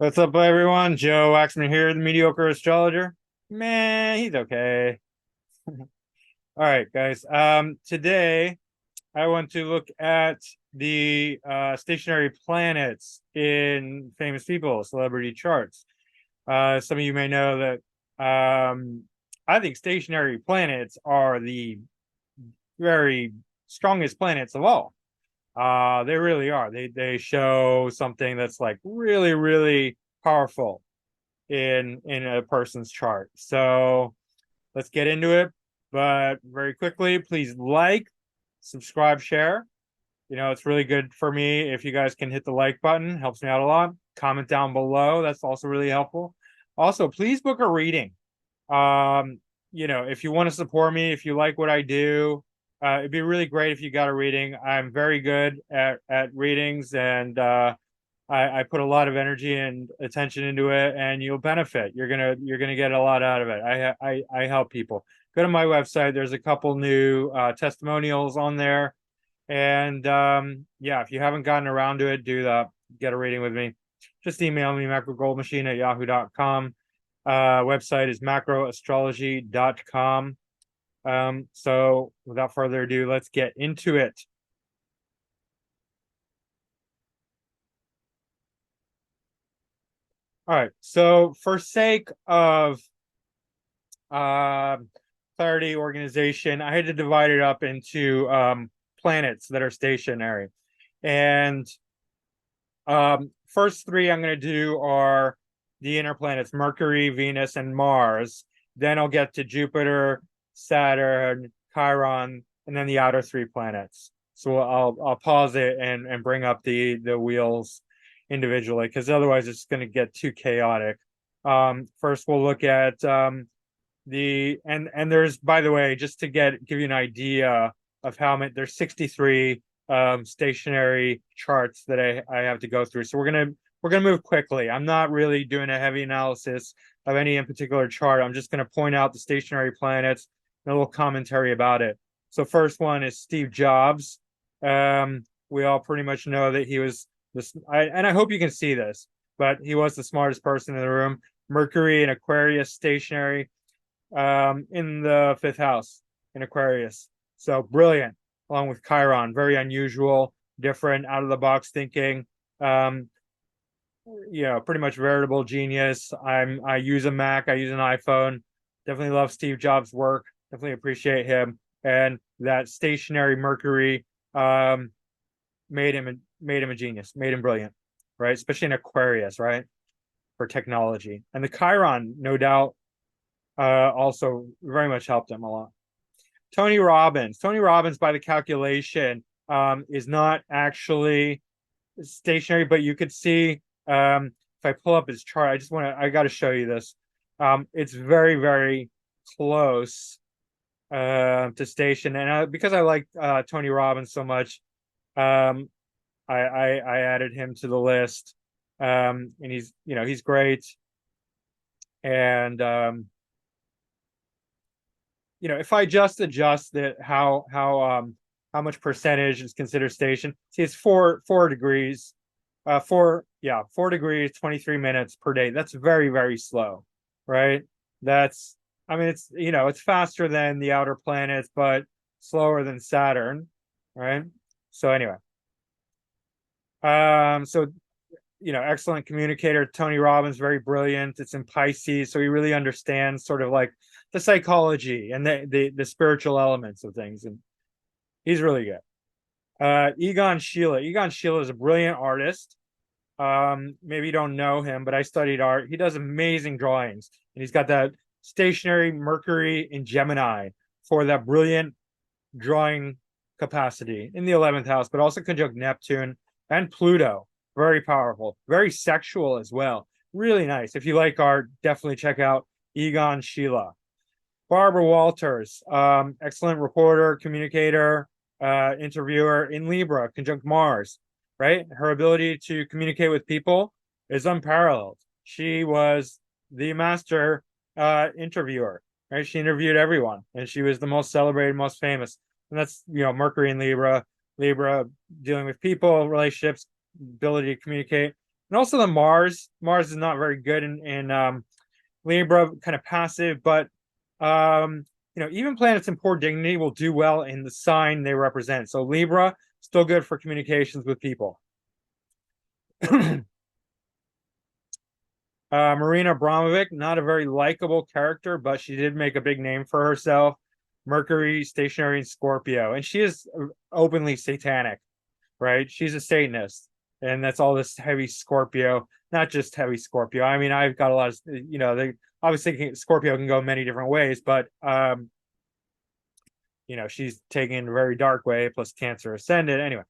What's up, everyone? Joe Waxman here, the mediocre astrologer. Man, he's okay. All right, guys. Today I want to look at the stationary planets in famous people, celebrity charts. Some of you may know that I think stationary planets are the very strongest planets of all. They really are. They show something that's like really, really powerful in a person's chart. So let's get into it. But very quickly, please like, subscribe, share. It's really good for me if you guys can hit the like button, helps me out a lot. Comment down below. That's also really helpful. Also, please book a reading. Um, if you want to support me, if you like what I do, it'd be really great if you got a reading. I'm very good at readings, and I put a lot of energy and attention into it, and you'll benefit. You're gonna get a lot out of it. I help people. Go to my website. There's a couple new testimonials on there, and yeah, if you haven't gotten around to it, do that. Get a reading with me. Just email me macrogoldmachine@yahoo.com. Website is macroastrology.com. So without further ado, let's get into it. All right. So for sake of uh, clarity, organization, I had to divide it up into planets that are stationary. And first three I'm going to do are the inner planets, Mercury, Venus, and Mars. Then I'll get to Jupiter, Saturn, Chiron, and then the outer three planets. So I'll pause it and bring up the wheels individually, because otherwise it's going to get too chaotic. First we'll look at there's, by the way, just to give you an idea of how many, there's 63 stationary charts that I have to go through. So we're gonna move quickly. I'm not really doing a heavy analysis of any in particular chart. I'm just gonna point out the stationary planets and a little commentary about it. So first one is Steve Jobs. We all pretty much know that he was this, and I hope you can see this, but he was the smartest person in the room. Mercury in Aquarius, stationary, in the fifth house in Aquarius. So brilliant, along with Chiron, very unusual, different, out of the box thinking. Um, Pretty much veritable genius. I use a Mac, I use an iPhone. Definitely love Steve Jobs' work. Definitely appreciate him. And that stationary Mercury made him a genius, made him brilliant, right? Especially in Aquarius, right? For technology. And the Chiron, no doubt, also very much helped him a lot. Tony Robbins. Tony Robbins, by the calculation, is not actually stationary, but you could see if I pull up his chart, I got to show you this. It's very, very close to station. And because I like Tony Robbins so much, I added him to the list. And he's great. And if I just adjust that, how much percentage is considered station? See, it's 4 degrees, 4 degrees, 23 minutes per day. That's very, very slow, right? That's, I mean, it's faster than the outer planets, but slower than Saturn, right? So anyway, so excellent communicator. Tony Robbins, very brilliant. It's in Pisces, so he really understands sort of like the psychology and the spiritual elements of things, and he's really good. Egon Schiele. Egon Schiele is a brilliant artist. Maybe you don't know him, but I studied art. He does amazing drawings, and he's got that stationary Mercury in Gemini for that brilliant drawing capacity in the 11th house, but also conjunct Neptune and Pluto. Very powerful, very sexual as well. Really nice. If you like art, definitely check out Egon Schiele. Barbara Walters, excellent reporter, communicator, interviewer in Libra, conjunct Mars, right? Her ability to communicate with people is unparalleled. She was the master interviewer, right? She interviewed everyone, and she was the most celebrated, most famous. And that's, Mercury in Libra, dealing with people, relationships, ability to communicate. And also the Mars. Mars is not very good in Libra, kind of passive, but even planets in poor dignity will do well in the sign they represent. So Libra, still good for communications with people. Marina Abramovic, not a very likable character, but she did make a big name for herself. Mercury, stationary in Scorpio, and she is openly satanic, right? She's a Satanist, and that's all this heavy Scorpio, not just heavy Scorpio. I mean, I've got a lot of, they obviously Scorpio can go many different ways, but she's taking a very dark way, plus Cancer ascendant. Anyway,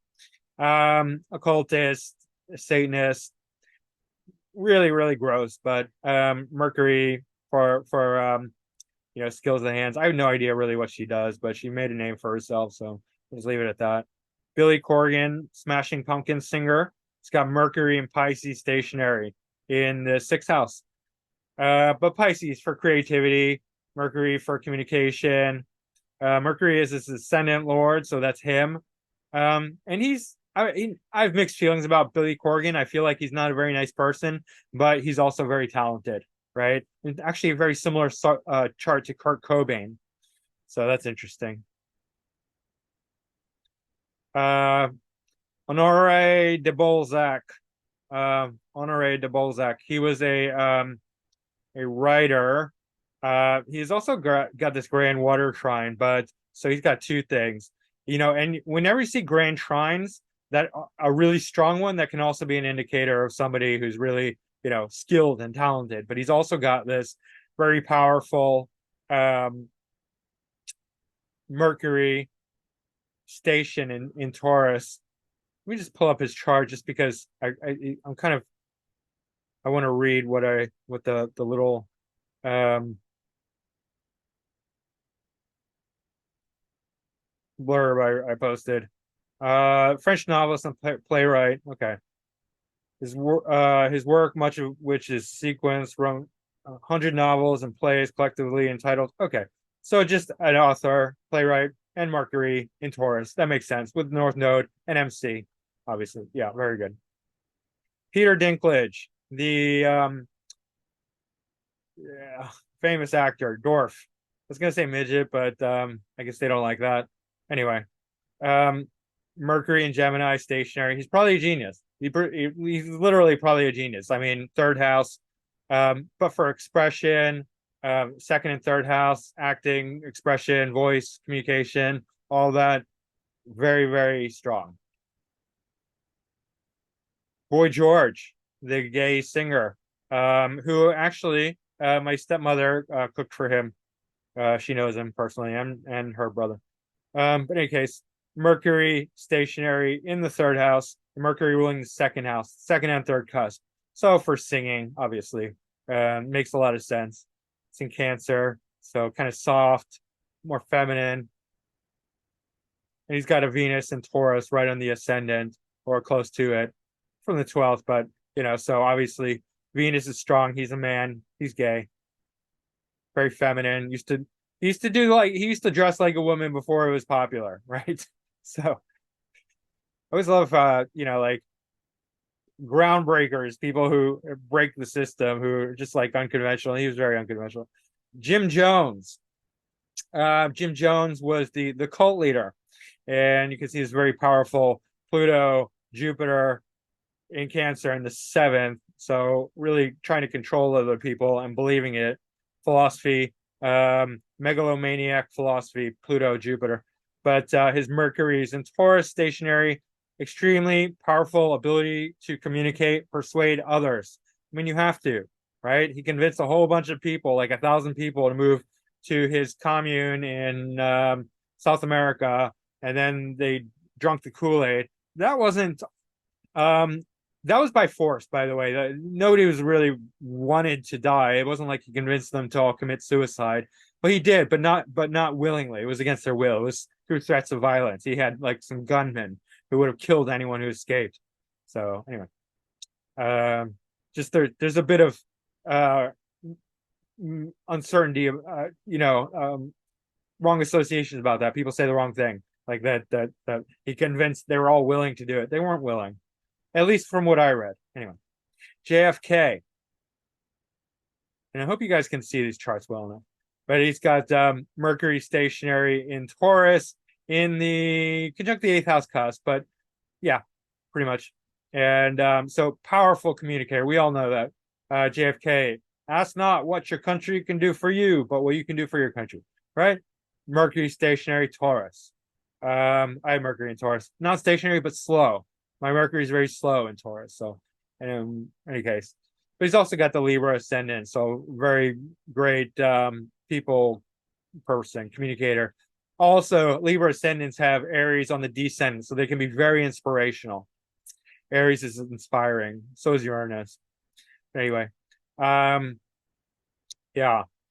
occultist, Satanist, really, really gross. But Mercury for skills of the hands. I have no idea really what she does, but she made a name for herself, so let's leave it at that. Billy Corgan, Smashing Pumpkins singer. It's got Mercury and Pisces stationary in the sixth house. But Pisces for creativity, Mercury for communication. Mercury is his ascendant lord, so that's him. And I have mixed feelings about Billy Corgan. I feel like he's not a very nice person, but he's also very talented, right? It's actually a very similar chart to Kurt Cobain, so that's interesting. Honoré de Balzac. Honoré de Balzac. He was a writer. He's also got this grand water trine, but so he's got two things, and whenever you see grand trines, that a really strong one that can also be an indicator of somebody who's really, skilled and talented. But he's also got this very powerful Mercury station in Taurus. Let me just pull up his chart just because I'm kind of, I want to read what the little blurb I posted. French novelist and playwright. Okay. His work, much of which is sequenced from 100 novels and plays collectively entitled. Okay. So just an author, playwright, and Mercury in Taurus. That makes sense with North Node and MC, obviously. Yeah, very good. Peter Dinklage, the famous actor, dwarf. I was gonna say midget, but I guess they don't like that. Anyway, Mercury and Gemini stationary. He's probably a genius. He's literally probably a genius. I mean, third house, but for expression, second and third house, acting, expression, voice, communication, all that, very, very strong. Boy George, the gay singer, who actually my stepmother cooked for him. She knows him personally, and her brother. But in any case, Mercury stationary in the third house, Mercury ruling the second house, second and third cusp. So for singing, obviously, makes a lot of sense. It's in Cancer, so kind of soft, more feminine. And he's got a Venus and Taurus right on the ascendant or close to it from the 12th. But, so obviously Venus is strong. He's a man. He's gay. Very feminine. He used to dress like a woman before it was popular, right? So I always love like groundbreakers, people who break the system, who are just like unconventional. He was very unconventional. Jim Jones. Jim Jones was the cult leader, and you can see he's very powerful. Pluto, Jupiter in Cancer in the 7th, so really trying to control other people and believing it. Philosophy, megalomaniac philosophy, Pluto, Jupiter. But his Mercury is in Taurus stationary, extremely powerful ability to communicate, persuade others. I mean, you have to, right? He convinced a whole bunch of people, like 1,000 people, to move to his commune in South America, and then they drunk the Kool-Aid. That wasn't that was by force, by the way. Nobody was really wanted to die. It wasn't like he convinced them to all commit suicide, but he did, but not willingly. It was against their will. It was through threats of violence. He had like some gunmen who would have killed anyone who escaped. So anyway, just there's a bit of uncertainty, wrong associations about that. People say the wrong thing, like that he convinced they were all willing to do it. They weren't willing, at least from what I read. Anyway, JFK. And I hope you guys can see these charts well enough. But he's got Mercury stationary in Taurus in the conjunct the eighth house cusp. But yeah, pretty much. And so powerful communicator. We all know that. JFK, ask not what your country can do for you, but what you can do for your country, right? Mercury stationary Taurus. I have Mercury in Taurus, not stationary but slow. My Mercury is very slow in Taurus. So, in any case, but he's also got the Libra ascendant, so very great people person, communicator. Also, Libra ascendants have Aries on the descendant, so they can be very inspirational. Aries is inspiring. So is Uranus. Anyway, yeah.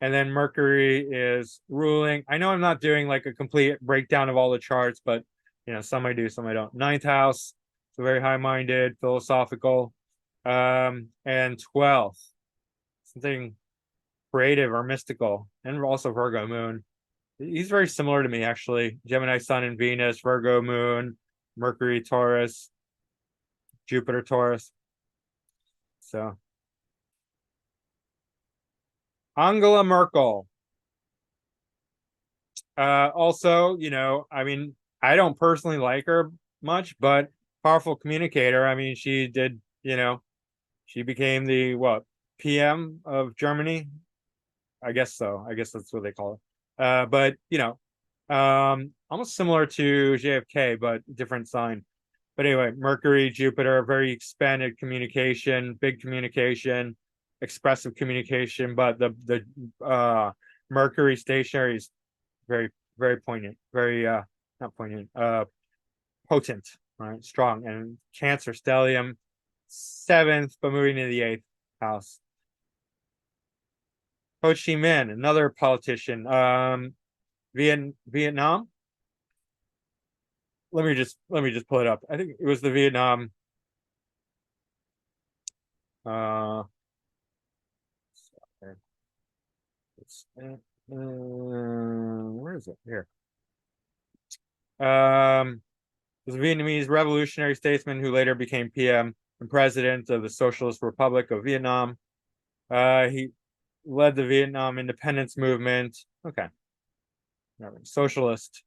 And then Mercury is ruling. I know I'm not doing like a complete breakdown of all the charts, but some I do, some I don't. Ninth house, so very high-minded, philosophical. And 12th, something creative or mystical, and also Virgo moon. He's very similar to me, actually. Gemini sun and Venus, Virgo moon, Mercury Taurus, Jupiter Taurus. So Angela Merkel. Also, I mean, I don't personally like her much, but powerful communicator. I mean, she did, she became the PM of Germany. I guess so. I guess that's what they call it. But almost similar to JFK, but different sign. But anyway, Mercury, Jupiter, very expanded communication, big communication, expressive communication. But the Mercury stationary is very, very poignant, very not poignant, potent, right? Strong. And Cancer stellium, 7th, but moving into the 8th house. Ho Chi Minh, another politician. Vietnam. Let me just pull it up. I think it was the Vietnam. Where is it? Here. Was a Vietnamese revolutionary statesman who later became PM and president of the Socialist Republic of Vietnam. He led the Vietnam independence movement. Okay. Socialist.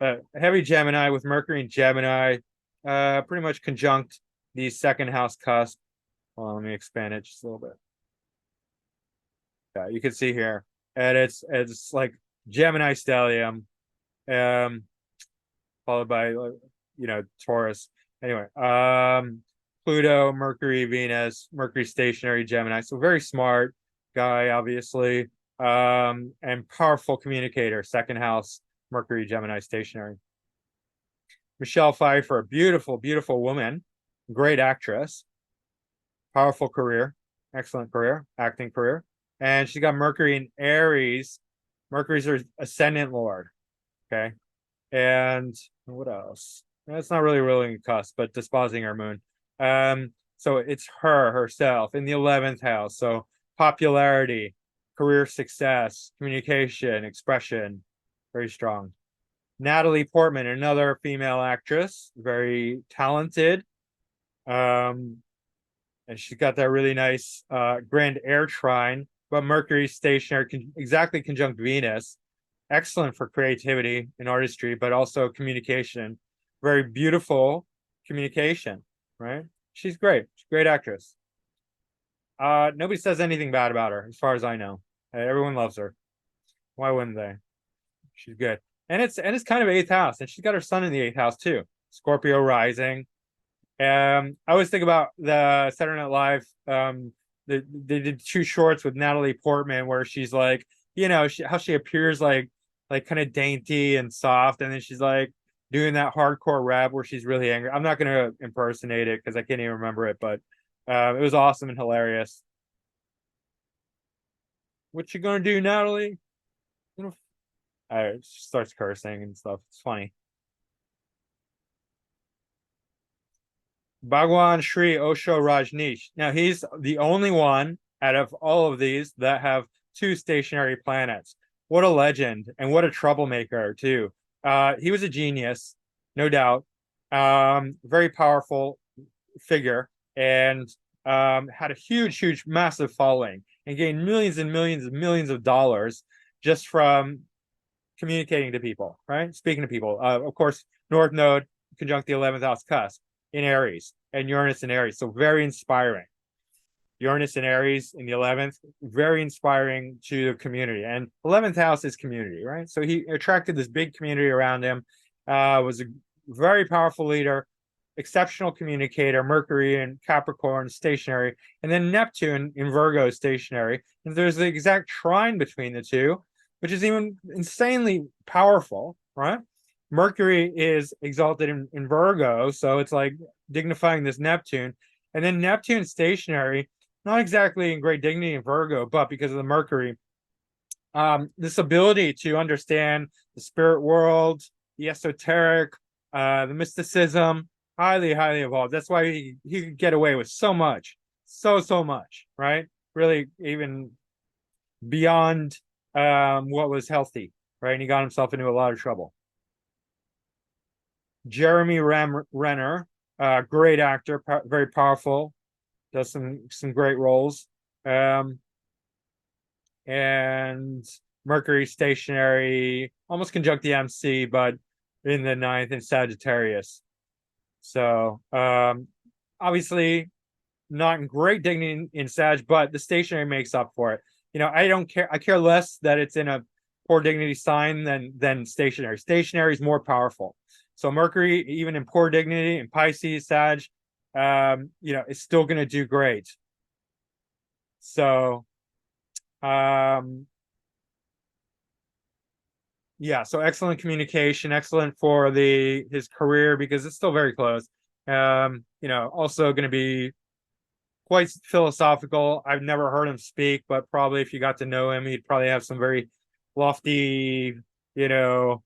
Heavy Gemini with Mercury and Gemini. Pretty much conjunct the second house cusp. Well, let me expand it just a little bit. Yeah, you can see here. And it's like Gemini stellium. Followed by Taurus. Anyway, Pluto, Mercury, Venus, Mercury stationary Gemini. So very smart guy, obviously. And powerful communicator, second house, Mercury, Gemini stationary. Michelle Pfeiffer, beautiful, beautiful woman, great actress, powerful career, excellent career, acting career. And she got Mercury in Aries. Mercury's her ascendant lord. Okay. And what else? It's not really ruling a cusp, but disposing her moon. So it's herself in the 11th house. So popularity, career success, communication, expression, very strong. Natalie Portman, another female actress, very talented. And she's got that really nice grand air trine, but Mercury stationary, exactly conjunct Venus. Excellent for creativity and artistry, but also communication. Very beautiful communication, right? She's great. She's a great actress. Nobody says anything bad about her, as far as I know. Everyone loves her. Why wouldn't they? She's good. And it's kind of 8th house, and she's got her sun in the 8th house too. Scorpio rising. I always think about the Saturday Night Live. They did 2 shorts with Natalie Portman where she's like, how she appears like kind of dainty and soft, and then she's like doing that hardcore rap where she's really angry. I'm not gonna impersonate it because I can't even remember it, but it was awesome and hilarious. What you gonna do, Natalie? She starts cursing and stuff. It's funny. Bhagwan Sri Osho Rajneesh. Now he's the only one out of all of these that have 2 stationary planets. What a legend, and what a troublemaker too. He was a genius, no doubt. Very powerful figure, and had a huge, massive following and gained millions and millions of dollars just from communicating to people, right? Speaking to people. Of course, North Node conjunct the 11th house cusp in Aries and Uranus in Aries. So very inspiring. Uranus in Aries in the 11th, very inspiring to the community. And 11th house is community, right? So he attracted this big community around him, was a very powerful leader, exceptional communicator, Mercury in Capricorn, stationary, and then Neptune in Virgo, stationary. And there's the exact trine between the two, which is even insanely powerful, right? Mercury is exalted in Virgo, so it's like dignifying this Neptune. And then Neptune stationary, not exactly in great dignity in Virgo, but because of the Mercury, this ability to understand the spirit world, the esoteric, the mysticism, highly evolved. That's why he could get away with so much, so much, right? Really, even beyond what was healthy, right? And he got himself into a lot of trouble. Jeremy Renner, great actor, very powerful, does some great roles. And Mercury stationary, almost conjunct the MC, but in the 9th in Sagittarius. So obviously not in great dignity in Sag, but the stationary makes up for it. You know, I don't care. I care less that it's in a poor dignity sign than stationary. Stationary is more powerful. So Mercury, even in poor dignity in Pisces, Sag, you know, is still going to do great. So, yeah, so excellent communication, excellent for his career because it's still very close. You know, also going to be quite philosophical. I've never heard him speak, but probably if you got to know him, he'd probably have some very lofty, you know,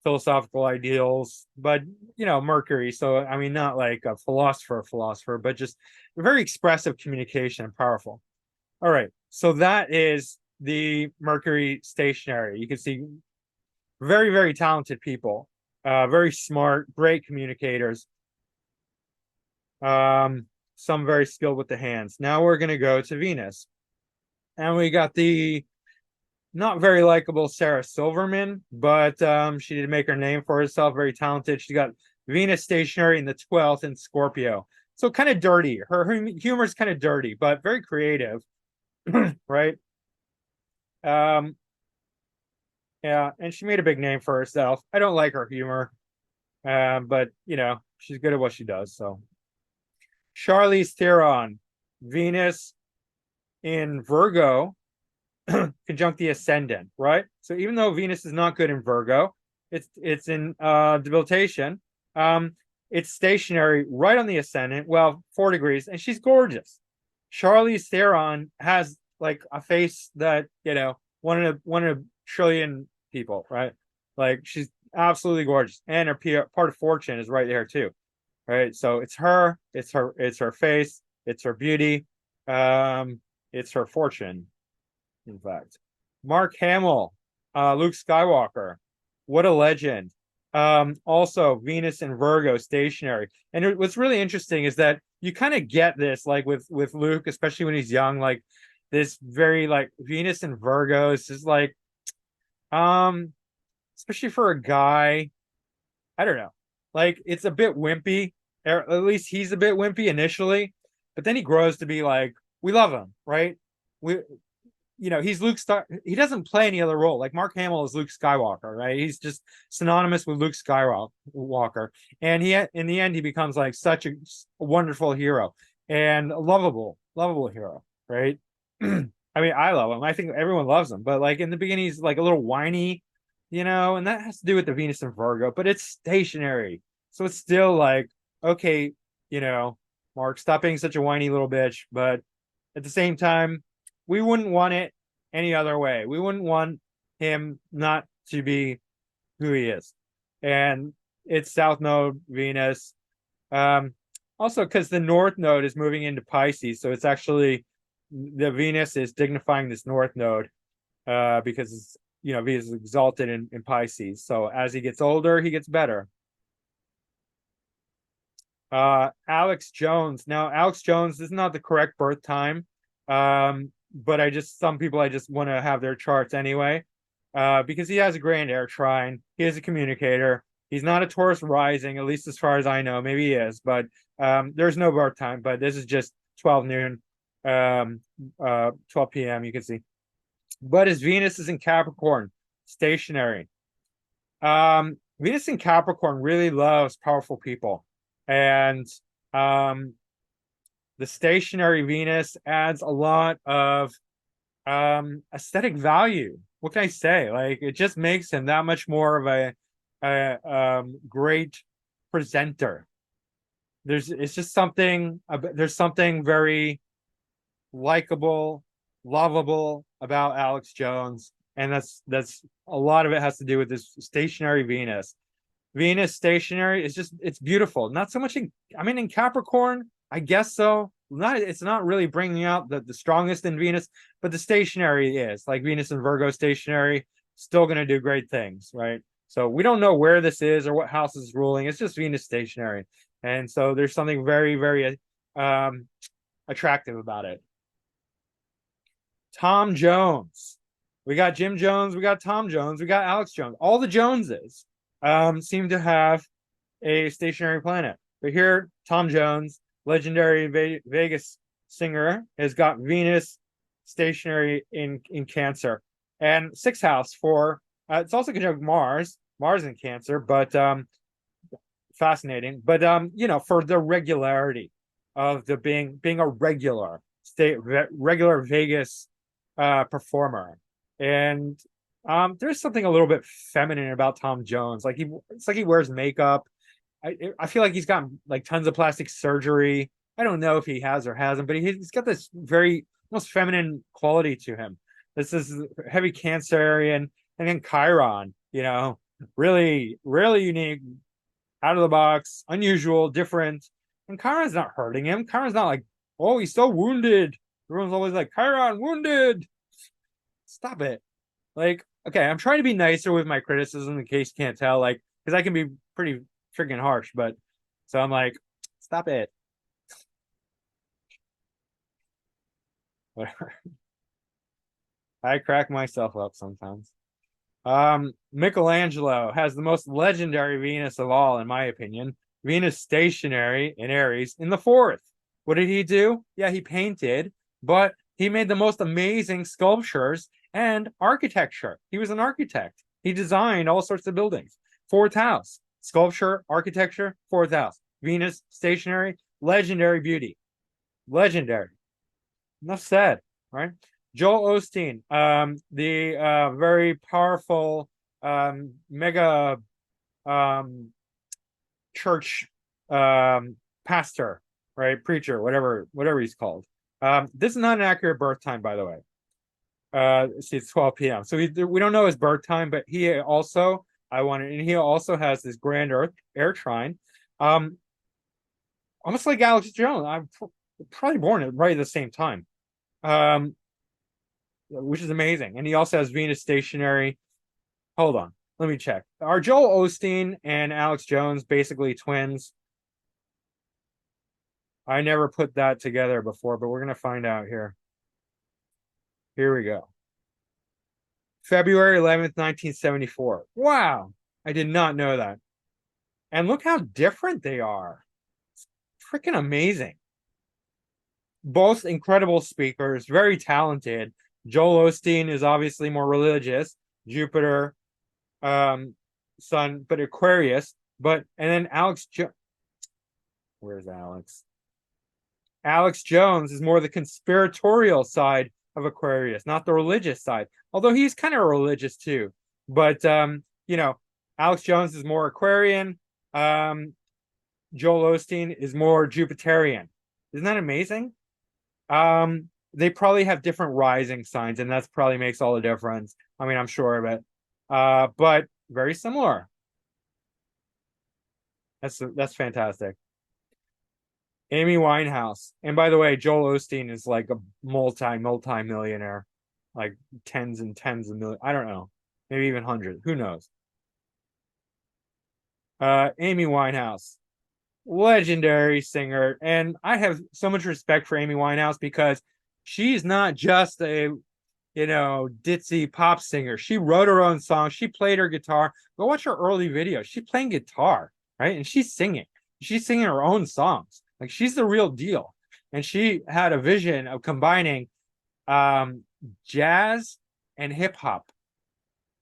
philosophical ideals. But you know, Mercury, so I mean, not like a philosopher, but just very expressive communication and powerful. All right, so that is the Mercury stationary. You can see very talented people, very smart, great communicators. Some very skilled with the hands. Now we're going to go to Venus. And we got the not very likable Sarah Silverman, but she did make her name for herself, very talented. She got Venus stationary in the 12th in Scorpio. So kind of dirty. Her humor is kind of dirty, but very creative, right? Yeah, and she made a big name for herself. I don't like her humor, but you know, she's good at what she does. So Charlize Theron, Venus in Virgo, conjunct the ascendant, right? So even though Venus is not good in Virgo, it's in debilitation. It's stationary right on the ascendant, well, 4 degrees, and she's gorgeous. Charlize Theron has like a face that, you know, one in a trillion people, right? Like she's absolutely gorgeous, and her part of fortune is right there too, right? So it's her face, it's her beauty, it's her fortune, in fact. Mark Hamill, Luke Skywalker, what a legend. Also Venus and Virgo stationary. And what's really interesting is that you kind of get this like with Luke, especially when he's young, like this very like Venus and Virgo is just like especially for a guy, I don't know. Like it's a bit wimpy. Or at least he's a bit wimpy initially, but then he grows to be like, we love him, right? We you know, he's he doesn't play any other role. Like Mark Hamill is Luke Skywalker, right? He's just synonymous with Luke Skywalker. And in the end, he becomes like such a wonderful hero and a lovable hero, right? I mean, I love him. I think everyone loves him, but like in the beginning, he's like a little whiny, you know, and that has to do with the Venus and Virgo, but it's stationary. So it's still like, okay, you know, Mark, stop being such a whiny little bitch. But at the same time, we wouldn't want it any other way. We wouldn't want him not to be who he is. And it's South Node Venus. Also, because the North Node is moving into Pisces, so it's actually the Venus is dignifying this North Node because it's, you know, Venus is exalted in Pisces. So as he gets older, he gets better. Alex Jones. Now, Alex Jones is not the correct birth time. But some people I just want to have their charts anyway. Because he has a grand air trine. He is a communicator. He's not a Taurus rising, at least as far as I know. Maybe he is, but there's no birth time. But this is just 12 noon, 12 p.m. You can see. But his Venus is in Capricorn, stationary. Venus in Capricorn really loves powerful people, and the stationary Venus adds a lot of aesthetic value. What can I say? Like, it just makes him that much more of a great presenter. It's just something. There's something very likable, lovable about Alex Jones, and that's a lot of it has to do with this stationary Venus. Venus stationary is just, it's beautiful. Not so much in Capricorn, I guess so. It's not really bringing out the strongest in Venus, but the stationary is like Venus and Virgo stationary, still going to do great things, right? So we don't know where this is or what house is ruling. It's just Venus stationary, and so there's something very, very attractive about it. Tom Jones. We got Jim Jones, we got Tom Jones, we got Alex Jones. All the Joneses seem to have a stationary planet. But here, Tom Jones, legendary Vegas singer, has got Venus stationary in Cancer. And sixth house for, it's also conjunct Mars in Cancer, but fascinating. But, for the regularity of the being a regular Vegas performer. And there's something a little bit feminine about Tom Jones. Like it's like he wears makeup. I feel like he's got like tons of plastic surgery. I don't know if he has or hasn't, but he's got this very almost feminine quality to him. This is heavy Cancerian, and then Chiron. Really, really unique, out of the box, unusual, different. And Chiron's not hurting him. Chiron's not like, oh, he's so wounded. Everyone's always like, Chiron wounded. Stop it. Like, okay, I'm trying to be nicer with my criticism in case you can't tell, like, because I can be pretty freaking harsh, but so I'm like, stop it. Whatever. I crack myself up sometimes. Michelangelo has the most legendary Venus of all, in my opinion. Venus stationary in Aries in the fourth. What did he do? Yeah, he painted, but he made the most amazing sculptures and architecture. He was an architect. He designed all sorts of buildings. Fourth house, sculpture, architecture, fourth house. Venus, stationary, legendary beauty. Legendary. Enough said, right? Joel Osteen, the very powerful mega church pastor, right? Preacher, whatever he's called. This is not an accurate birth time, by the way. See, it's 12 p.m. So we don't know his birth time, but he also has this grand air trine. Almost like Alex Jones. I'm probably born at right at the same time. Which is amazing. And he also has Venus stationary. Hold on, let me check. Are Joel Osteen and Alex Jones basically twins? I never put that together before, but we're gonna find out here. Here we go. February 11th, 1974. Wow, I did not know that. And look how different they are. It's freaking amazing. Both incredible speakers, very talented. Joel Osteen is obviously more religious, Jupiter, Sun, but Aquarius. And then where's Alex? Alex Jones is more the conspiratorial side of Aquarius, not the religious side. Although he's kind of religious too. But Alex Jones is more Aquarian. Joel Osteen is more Jupiterian. Isn't that amazing? They probably have different rising signs, and that's probably makes all the difference. I mean, I'm sure of it. But very similar. That's fantastic. Amy Winehouse. And by the way, Joel Osteen is like a multi-millionaire, like tens and tens of millions. I don't know. Maybe even hundreds. Who knows? Amy Winehouse. legendary singer. And I have so much respect for Amy Winehouse because she's not just a, ditzy pop singer. She wrote her own songs. She played her guitar. Go watch her early videos. She's playing guitar, right? And she's singing. She's singing her own songs. Like she's the real deal. And she had a vision of combining um, jazz and hip hop,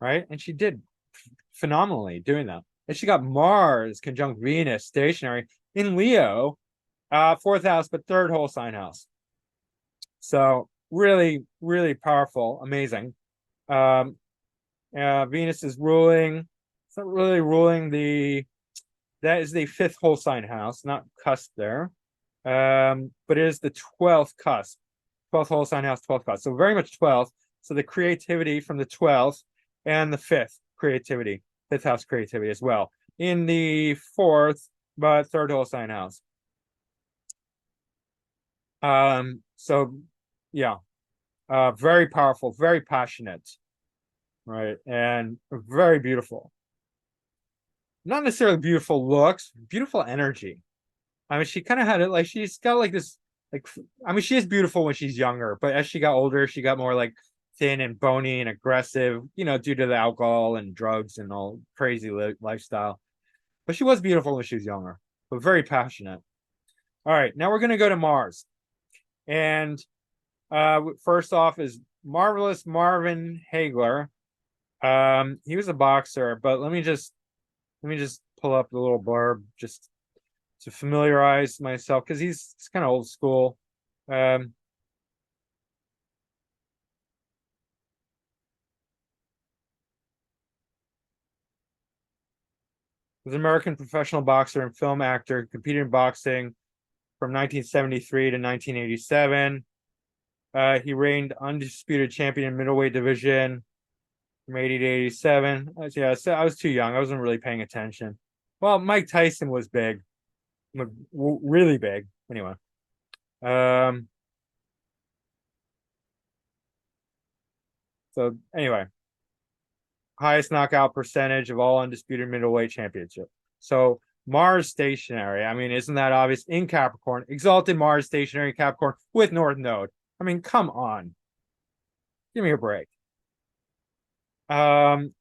right? And she did phenomenally doing that. And she got Mars conjunct Venus stationary in Leo, fourth house, but third whole sign house. So really, really powerful, amazing. Um, Venus is ruling. It's not really ruling that is the fifth whole sign house, not cusp there. But it is the 12th cusp, 12th whole sign house, 12th cusp. So very much 12th. So the creativity from the 12th and the fifth creativity, fifth house creativity as well. In the fourth, but third whole sign house. So yeah, very powerful, very passionate, right? And very beautiful. Not necessarily beautiful looks, beautiful energy. I mean, she kind of had it like she's got like this, like, I mean, she is beautiful when she's younger, but as she got older, she got more like thin and bony and aggressive, due to the alcohol and drugs and all crazy lifestyle. But she was beautiful when she was younger, but very passionate. All right, now we're going to go to Mars. And first off is Marvelous Marvin Hagler. He was a boxer, but let me just pull up the little blurb just to familiarize myself because he's kind of old school. Um, was an American professional boxer and film actor, competed in boxing from 1973 to 1987. He reigned undisputed champion in middleweight division from 80 to 87. Yeah, so I was too young. I wasn't really paying attention. Well, Mike Tyson was big, really big. Anyway, um, so anyway, highest knockout percentage of all undisputed middleweight championship. So Mars stationary. I mean, isn't that obvious? In Capricorn, exalted Mars stationary Capricorn with North Node. I mean, come on, give me a break. Um,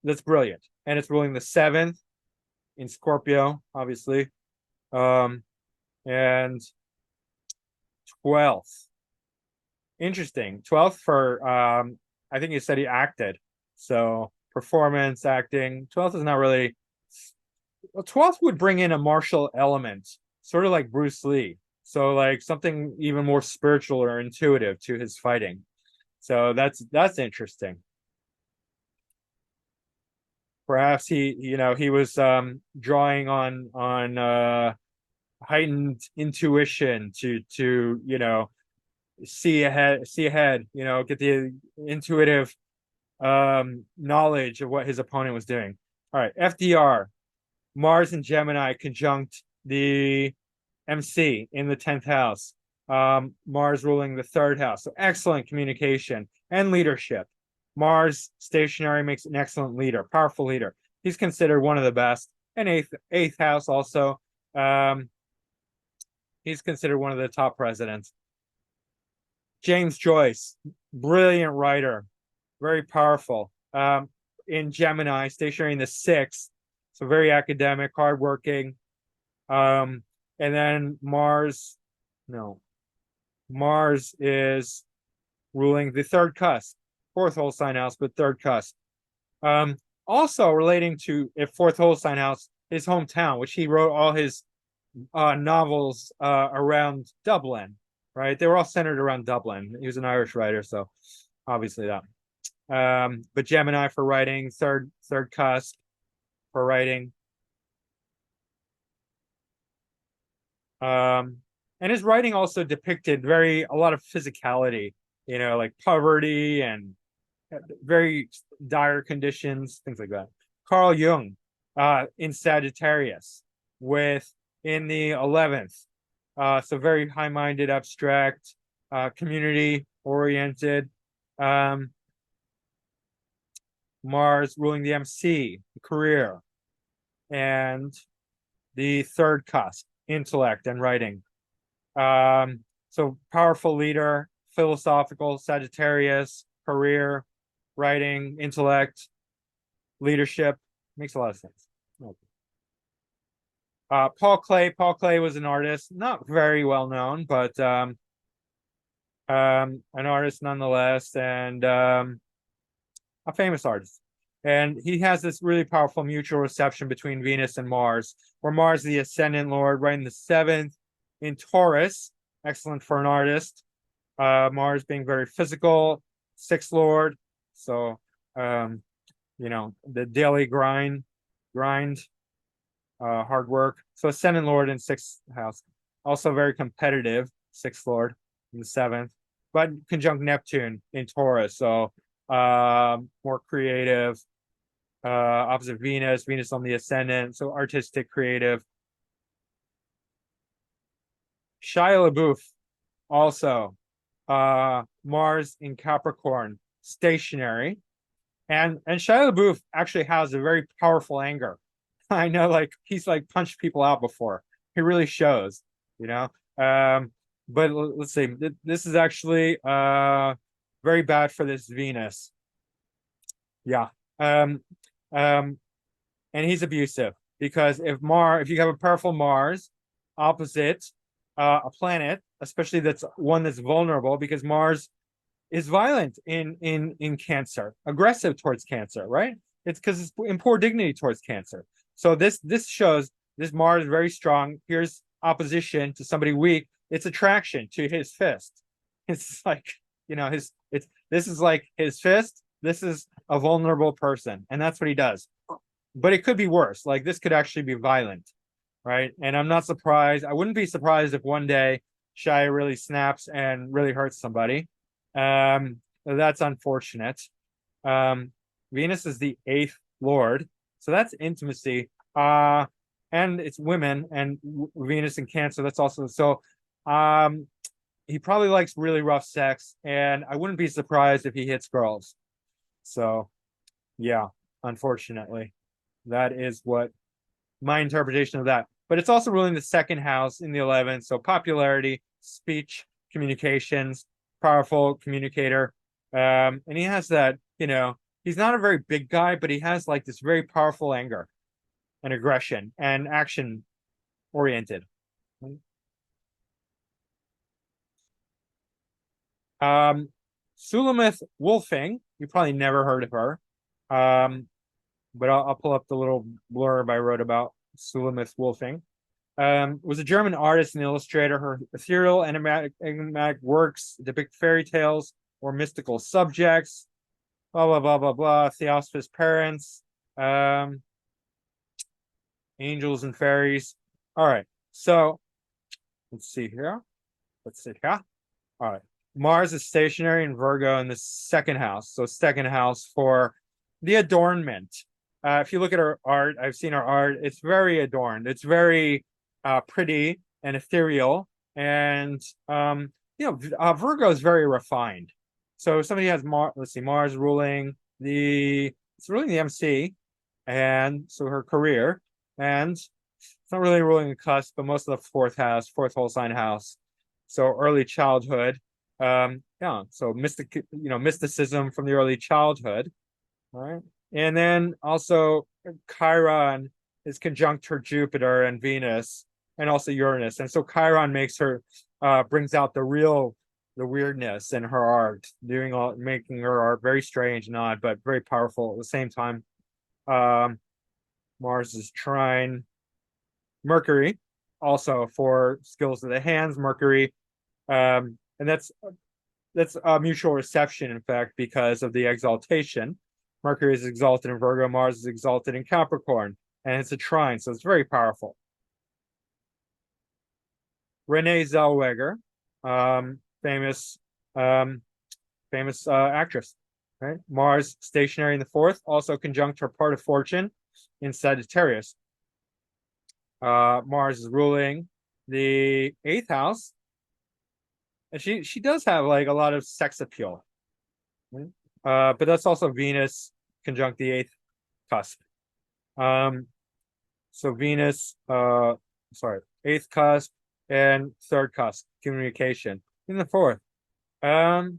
that's brilliant, and it's ruling the seventh in Scorpio, obviously, and 12th. Interesting. 12th for I think you said he acted. So performance, acting. 12th is not really, well, 12th would bring in a martial element, sort of like Bruce Lee. So like something even more spiritual or intuitive to his fighting. So that's interesting. Perhaps he was drawing on heightened intuition to see ahead, get the intuitive knowledge of what his opponent was doing. All right, FDR, Mars and Gemini conjunct the MC in the 10th house. Mars ruling the third house. So excellent communication and leadership. Mars stationary makes an excellent leader, powerful leader. He's considered one of the best. And eighth house also. He's considered one of the top presidents. James Joyce, brilliant writer, very powerful. In Gemini, stationary in the sixth, so very academic, hardworking. And then Mars is ruling the third cusp, fourth whole sign house, but third cusp. Also relating to a fourth whole sign house, his hometown, which he wrote all his novels around Dublin, right? They were all centered around Dublin. He was an Irish writer, so obviously that. But Gemini for writing, third cusp for writing. And his writing also depicted a lot of physicality, like poverty and very dire conditions, things like that. Carl Jung, in Sagittarius, with in the 11th, so very high-minded, abstract, community-oriented. Mars ruling the MC, the career, and the third cusp, intellect and writing. So powerful leader, philosophical, Sagittarius, career, writing, intellect, leadership. Makes a lot of sense. Paul Klee. Paul Klee was an artist, not very well known, but an artist nonetheless, and a famous artist. And he has this really powerful mutual reception between Venus and Mars, where Mars is the ascendant lord, right in the seventh in Taurus. Excellent for an artist. Mars being very physical, sixth lord. So, the daily grind, hard work. So ascendant lord in sixth house. Also very competitive, sixth lord in the seventh, but conjunct Neptune in Taurus. So more creative, opposite Venus on the ascendant, so artistic, creative. Shia LaBeouf, also Mars in Capricorn, stationary, and Shia LaBeouf actually has a very powerful anger. I know, like he's like punched people out before. He really shows, you know. But let's see. This is actually very bad for this Venus. Yeah. Um, and he's abusive because if you have a powerful Mars opposite a planet, especially that's one that's vulnerable, because Mars is violent in Cancer, aggressive towards Cancer, right? It's because it's in poor dignity towards Cancer. So this shows this Mars is very strong. Here's opposition to somebody weak. It's attraction to his fist. It's like, this is like his fist. This is a vulnerable person, and that's what he does. But it could be worse. Like this could actually be violent, right? And I'm not surprised. I wouldn't be surprised if one day Shia really snaps and really hurts somebody. That's unfortunate. Venus is the eighth lord, so that's intimacy. And it's women, and Venus in Cancer. That's also so. He probably likes really rough sex, and I wouldn't be surprised if he hits girls. So, yeah, unfortunately, that is what my interpretation of that. But it's also ruling the second house in the 11th. So popularity, speech, communications, powerful communicator. And he has that, he's not a very big guy, but he has like this very powerful anger and aggression and action oriented. Sulamith Wolfing, you probably never heard of her. But I'll pull up the little blurb I wrote about Sulamith Wolfing. Was a German artist and illustrator. Her ethereal and enigmatic works depict fairy tales or mystical subjects. Blah blah blah blah blah. Theosophists' parents, angels and fairies. All right, so let's see here. All right, Mars is stationary in Virgo in the second house. So second house for the adornment. If you look at her art, I've seen her art. It's very adorned. It's very pretty and ethereal. And Virgo is very refined. So if somebody has Mars ruling it's ruling the MC, and so her career, and it's not really ruling the cusp, but most of the fourth whole sign house. So early childhood. So mysticism from the early childhood. All right. And then also Chiron is conjunct her Jupiter and Venus and also Uranus. And so Chiron makes her brings out the weirdness in her art, making her art very strange and odd, but very powerful at the same time. Mars is trine Mercury, also for skills of the hands, Mercury. And that's a mutual reception, in fact, because of the exaltation. Mercury is exalted in Virgo, Mars is exalted in Capricorn, and it's a trine, so it's very powerful. Renee Zellweger, famous actress, right? Mars stationary in the fourth, also conjunct her part of fortune in Sagittarius. Mars is ruling the eighth house, and she does have like a lot of sex appeal, right? But that's also Venus conjunct the eighth cusp. So Venus, sorry, eighth cusp and third cusp, communication. In the fourth. Um,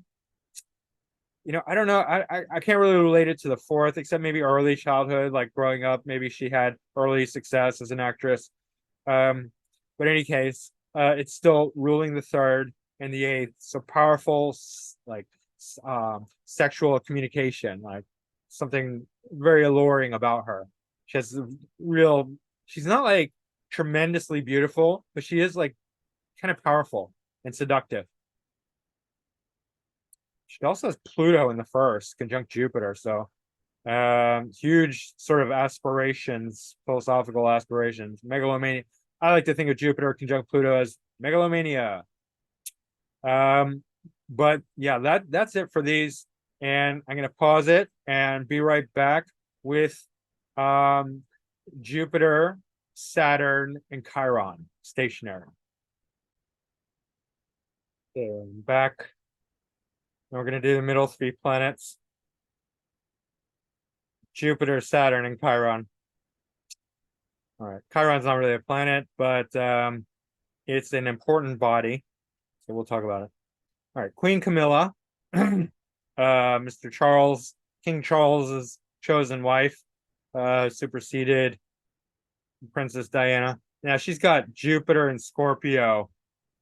I don't know. I can't really relate it to the fourth, except maybe early childhood, like growing up. Maybe she had early success as an actress. Um, but in any case, it's still ruling the third and the eighth. So powerful, like sexual communication, like something very alluring about her. She has real. She's not like tremendously beautiful, but she is like kind of powerful and seductive. She also has Pluto in the first, conjunct Jupiter. So huge sort of aspirations, philosophical aspirations, megalomania. I like to think of Jupiter conjunct Pluto as megalomania. But yeah, that's it for these. And I'm gonna pause it and be right back with um Jupiter, Saturn, and Chiron stationary. So back. We're gonna do the middle three planets. Jupiter, Saturn, and Chiron. All right. Chiron's not really a planet, but it's an important body. So we'll talk about it. All right. Queen Camilla, Mr. Charles, King Charles's chosen wife, superseded Princess Diana. Now she's got Jupiter and Scorpio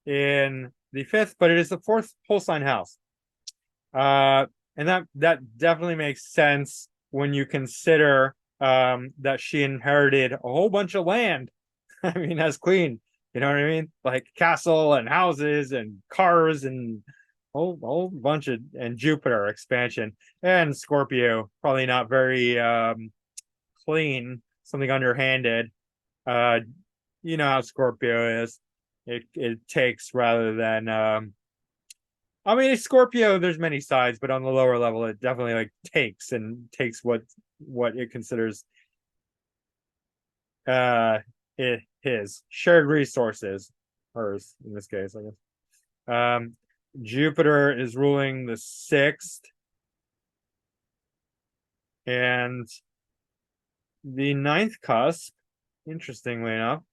in the fifth, but it is the fourth pole sign house. And that definitely makes sense when you consider that she inherited a whole bunch of land. I mean, as queen, you know what I mean? Like castle and houses and cars and whole bunch of and Jupiter expansion and Scorpio, probably not very clean, something underhanded. Uh, you know how Scorpio is. It takes rather than I mean, Scorpio, there's many sides, but on the lower level, it definitely like takes what it considers his shared resources, hers in this case, I guess. Jupiter is ruling the sixth and the ninth cusp, interestingly enough.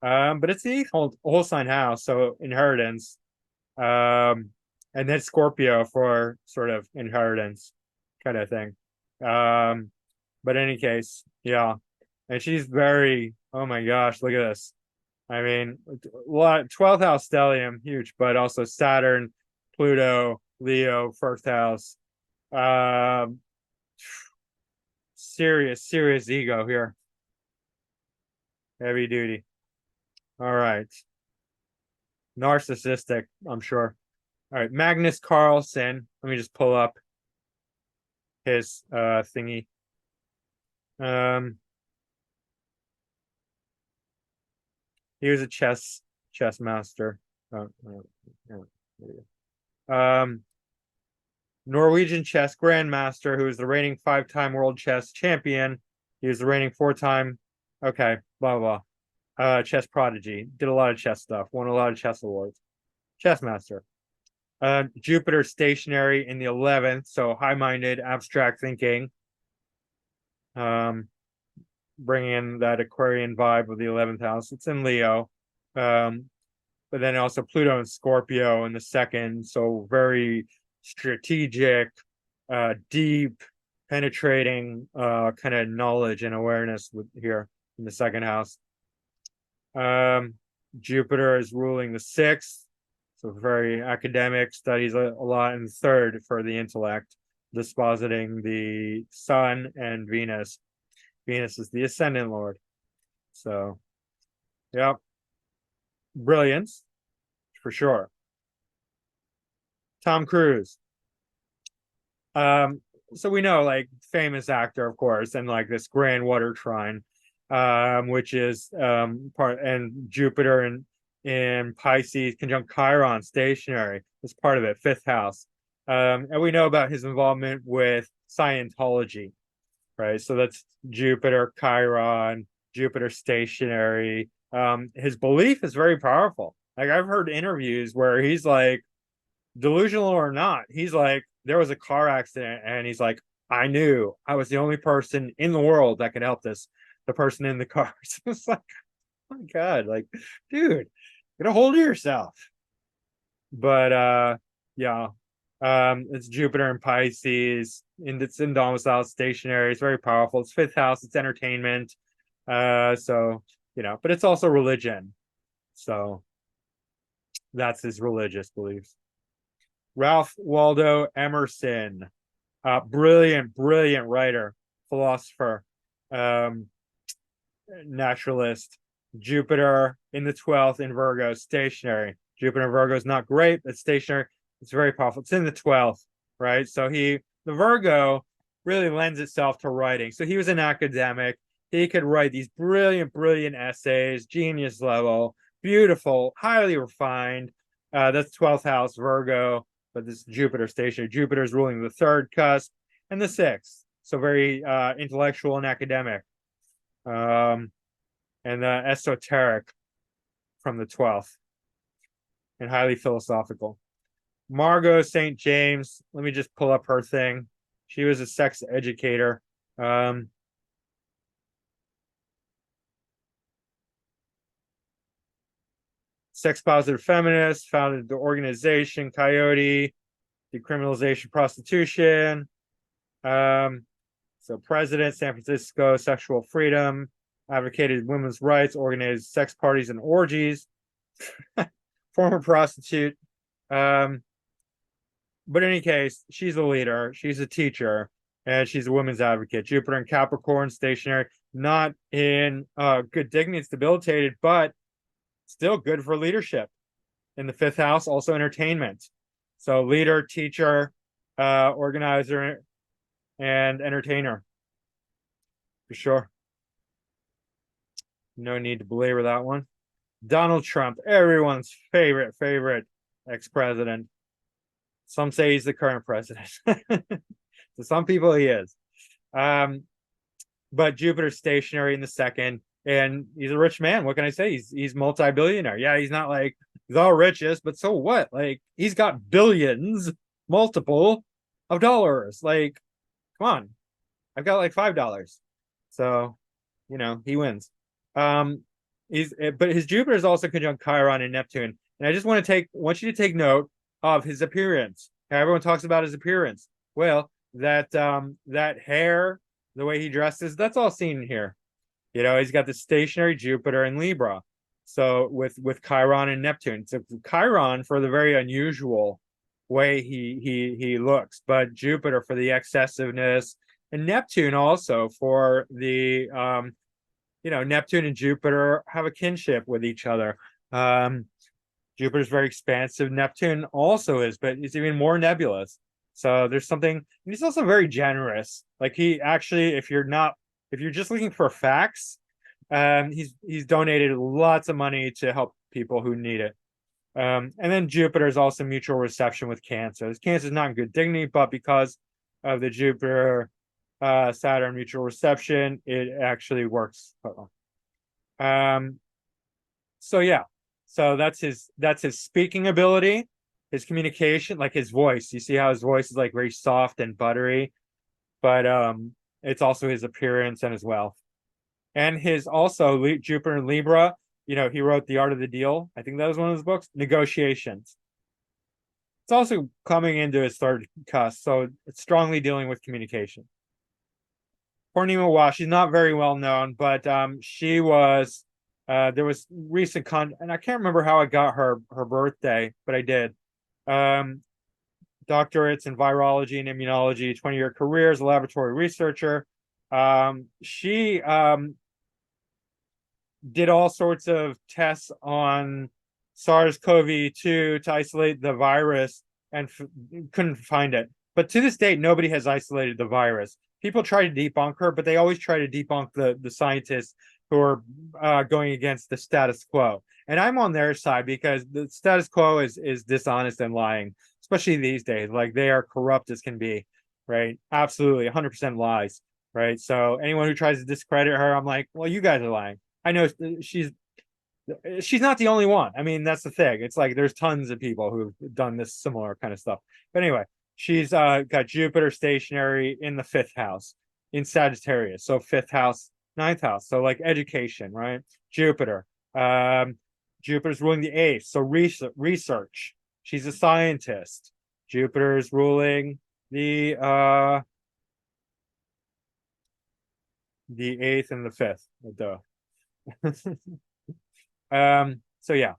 But it's the whole sign house, so inheritance. And then Scorpio for sort of inheritance kind of thing. But in any case, yeah. And she's very, oh my gosh, look at this. I mean, 12th house stellium, huge, but also Saturn, Pluto, Leo, first house. Serious ego here. Heavy duty. All right. Narcissistic, I'm sure. All right, Magnus Carlsen. Let me just pull up his thingy. He was a chess master. Norwegian chess grandmaster who is the reigning 5-time world chess champion. He was the reigning 4-time. Okay, blah blah. Chess prodigy. Did a lot of chess stuff. Won a lot of chess awards. Chess master. Jupiter stationary in the 11th, so high-minded, abstract thinking. Bringing in that Aquarian vibe of the 11th house. It's in Leo. But then also Pluto and Scorpio in the second, so very strategic, deep, penetrating kind of knowledge and awareness here in the second house. Jupiter is ruling the sixth, so very academic, studies a lot, and third for the intellect, dispositing the Sun and Venus. Venus is the ascendant lord. So, yep. Brilliance, for sure. Tom Cruise. So we know, like, famous actor, of course, and like this grand water trine, which is part and Jupiter in Pisces conjunct Chiron stationary is part of it, fifth house. And we know about his involvement with Scientology, right? So that's Jupiter, Chiron, Jupiter stationary. His belief is very powerful. Like I've heard interviews where he's like, delusional or not, he's like, there was a car accident, and he's like, I knew I was the only person in the world that could help this the person in the car. So it's like, oh my God, like, dude, get a hold of yourself. But yeah. It's Jupiter in Pisces, and it's in domicile stationary. It's very powerful. It's fifth house, it's entertainment. So but it's also religion. So that's his religious beliefs. Ralph Waldo Emerson, brilliant, brilliant writer, philosopher, um, naturalist. Jupiter in the 12th in Virgo, stationary. Jupiter in Virgo is not great, but stationary. It's very powerful. It's in the 12th, right? So the Virgo really lends itself to writing. So he was an academic. He could write these brilliant, brilliant essays, genius level, beautiful, highly refined. That's 12th house Virgo, but this Jupiter stationary. Jupiter is ruling the third cusp and the sixth. So very intellectual and academic. And esoteric from the 12th, and highly philosophical. Margot St. James, let me just pull up her thing. She was a sex educator. Sex positive feminist, founded the organization Coyote, decriminalization prostitution. So president, San Francisco, sexual freedom, advocated women's rights, organized sex parties and orgies, former prostitute. But in any case, she's a leader, she's a teacher, and she's a women's advocate. Jupiter in Capricorn, stationary, not in good dignity, it's debilitated, but still good for leadership. In the fifth house, also entertainment. So leader, teacher, organizer, and entertainer. For sure. No need to belabor that one. Donald Trump, everyone's favorite ex-president. Some say he's the current president. To some people, he is. But Jupiter's stationary in the second, and he's a rich man. What can I say? He's multi-billionaire. Yeah, he's not like the richest, but so what? Like, he's got billions, multiple of dollars. Like, come on. I've got like $5. So, he wins. But his Jupiter is also conjunct Chiron and Neptune. And I just want you to take note of his appearance. Everyone talks about his appearance. Well, that hair, the way he dresses, that's all seen here. He's got the stationary Jupiter in Libra. So with Chiron and Neptune. So Chiron for the very unusual way he looks, but Jupiter for the excessiveness, and Neptune also for the Neptune and Jupiter have a kinship with each other. Jupiter's very expansive. Neptune also is, but it's even more nebulous. So there's something. He's also very generous. Like, he actually, if you're just looking for facts, he's donated lots of money to help people who need it. And then Jupiter is also mutual reception with Cancer. Cancer is not in good dignity, but because of the Jupiter Saturn mutual reception, it actually works. So yeah, so that's his speaking ability, his communication, like his voice. You see how his voice is like very soft and buttery, but it's also his appearance and his wealth, and his also Jupiter in Libra. He wrote The Art of the Deal. I think that was one of his books. Negotiations. It's also coming into his third cusp, so it's strongly dealing with communication. Purnima Waugh, she's not very well known, but she was. There was recent and I can't remember how I got her birthday, but I did. Doctorates in virology and immunology, 20-year career as a laboratory researcher. She did all sorts of tests on SARS-CoV-2 to isolate the virus and couldn't find it. But to this date, nobody has isolated the virus. People try to debunk her, but they always try to debunk the scientists who are going against the status quo. And I'm on their side because the status quo is dishonest and lying, especially these days. Like, they are corrupt as can be, right? Absolutely, 100% lies, right? So anyone who tries to discredit her, I'm like, well, you guys are lying. I know she's not the only one. I mean, that's the thing. It's like there's tons of people who've done this similar kind of stuff. But anyway, she's got Jupiter stationary in the fifth house in Sagittarius. So fifth house, ninth house. So like education, right? Jupiter. Jupiter's ruling the eighth. So research. She's a scientist. Jupiter's ruling the eighth and the fifth. Duh. So yeah.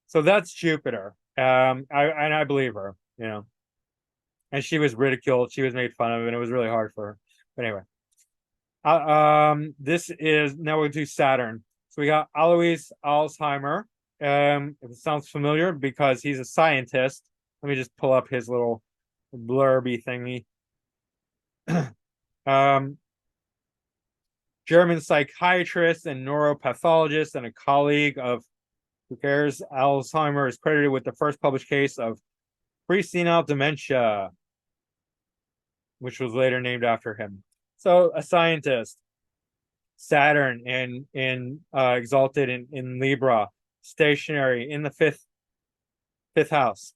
So that's Jupiter. I believe her, you know. And she was ridiculed, she was made fun of, and it was really hard for her. But anyway. This is now we'll do Saturn. So we got Alois Alzheimer. If it sounds familiar, because he's a scientist. Let me just pull up his little blurby thingy. German psychiatrist and neuropathologist and a colleague of who cares. Alzheimer is credited with the first published case of presenile dementia, which was later named after him. So a scientist. Saturn in exalted in Libra, stationary in the fifth house.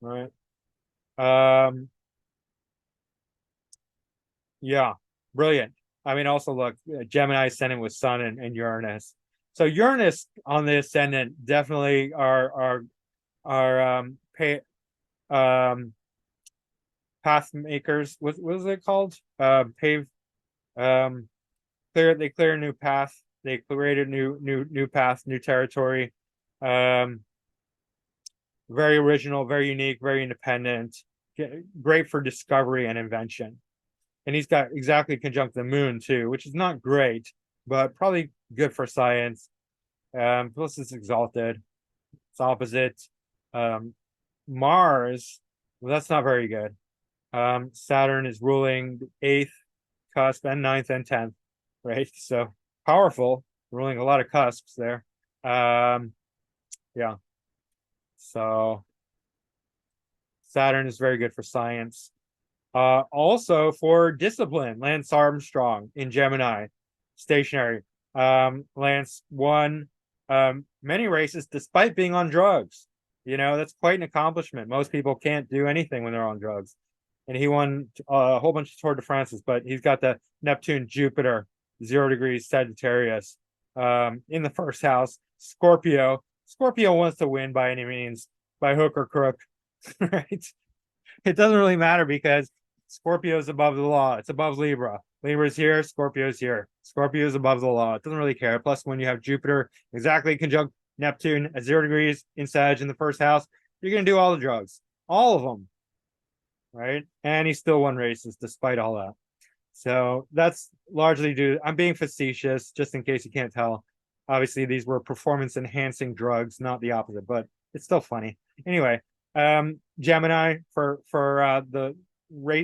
Right. Yeah, brilliant. I mean, also look, Gemini ascendant with Sun and Uranus. So Uranus on the ascendant definitely are path makers. What is it called? Pave they clear a new path. They created new path, new territory. Very original, very unique, very independent. Great for discovery and invention. And he's got exactly conjunct the moon too, which is not great, but probably good for science. Plus it's exalted. It's opposite. Mars, well, that's not very good. Saturn is ruling the eighth cusp and ninth and 10th, right? So powerful, ruling a lot of cusps there. Yeah. So Saturn is very good for science. Also for discipline, Lance Armstrong in Gemini, stationary. Lance won many races despite being on drugs. You know, that's quite an accomplishment. Most people can't do anything when they're on drugs. And he won a whole bunch of Tour de France's, but he's got the Neptune, Jupiter, 0 degrees Sagittarius in the first house. Scorpio wants to win by any means, by hook or crook, right? It doesn't really matter because Scorpio's above the law. It's above Libra. Libra's here, Scorpio's here. Scorpio's above the law. It doesn't really care. Plus, when you have Jupiter exactly conjunct Neptune at 0 degrees in Sag in the first house, you're going to do all the drugs. All of them. Right? And he still won races despite all that. So that's largely due. I'm being facetious, just in case you can't tell. Obviously, these were performance-enhancing drugs, not the opposite, but it's still funny. Anyway, Gemini for the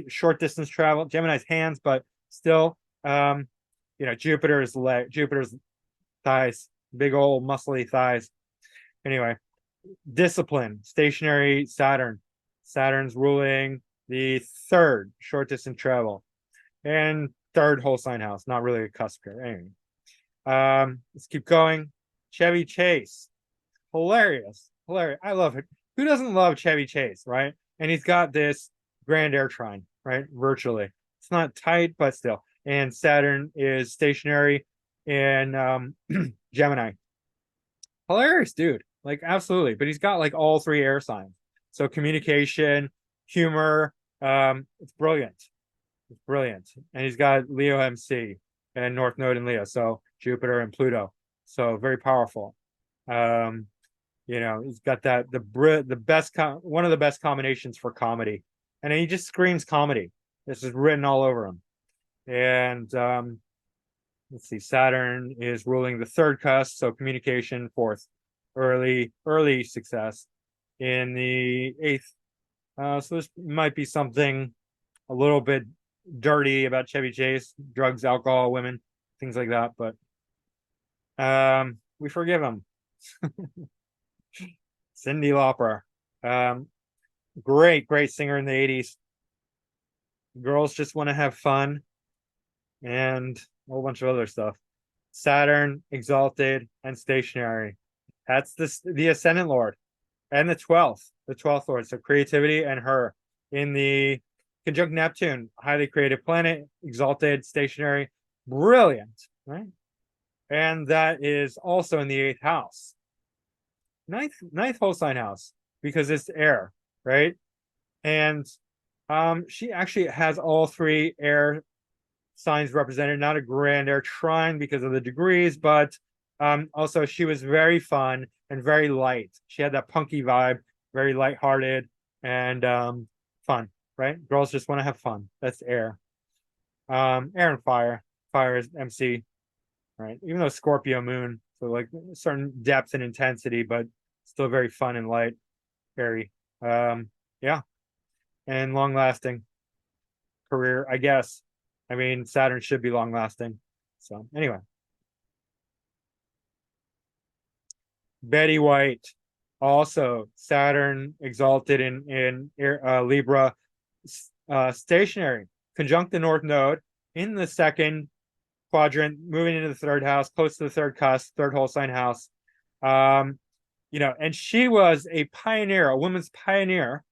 short distance travel. Gemini's hands, but still, Jupiter's thighs, big old muscly thighs. Anyway, discipline, stationary Saturn. Saturn's ruling the third short distance travel and third whole sign house. Not really a cusp here. Anyway, let's keep going. Chevy Chase, hilarious. I love it. Who doesn't love Chevy Chase, right? And he's got this grand air trine, right? Virtually, it's not tight, but still. And Saturn is stationary in Gemini. Hilarious dude, like absolutely. But he's got like all 3 air signs. So communication, humor, it's brilliant. It's brilliant. And he's got Leo MC and North Node in Leo. So Jupiter and Pluto. So very powerful. He's got the best one of the best combinations for comedy. And he just screams comedy. This is written all over him. And let's see, Saturn is ruling the third cusp, so communication, fourth, early success in the eighth. So this might be something a little bit dirty about Chevy Chase, drugs, alcohol, women, things like that, but we forgive him. Cyndi Lauper, great singer in the 80s. Girls just want to have fun and a whole bunch of other stuff. Saturn, exalted and stationary. That's the ascendant lord. And the 12th lord. So creativity and her in the conjunct Neptune, highly creative planet, exalted, stationary. Brilliant, right? And that is also in the eighth house. Ninth whole sign house, because it's air, right? And she actually has all three air signs represented, not a grand air trine because of the degrees, but also she was very fun and very light. She had that punky vibe, very lighthearted and fun, right? Girls just want to have fun. That's air. Air and fire. Fire is MC, right? Even though Scorpio moon, so like certain depth and intensity, but still very fun and light, very yeah, and long lasting career, I guess. I mean, Saturn should be long lasting. So anyway, Betty White, also Saturn exalted in Libra, stationary, conjunct the North Node in the second quadrant, moving into the third house, close to the third cusp, third whole sign house. And she was a pioneer, a woman's pioneer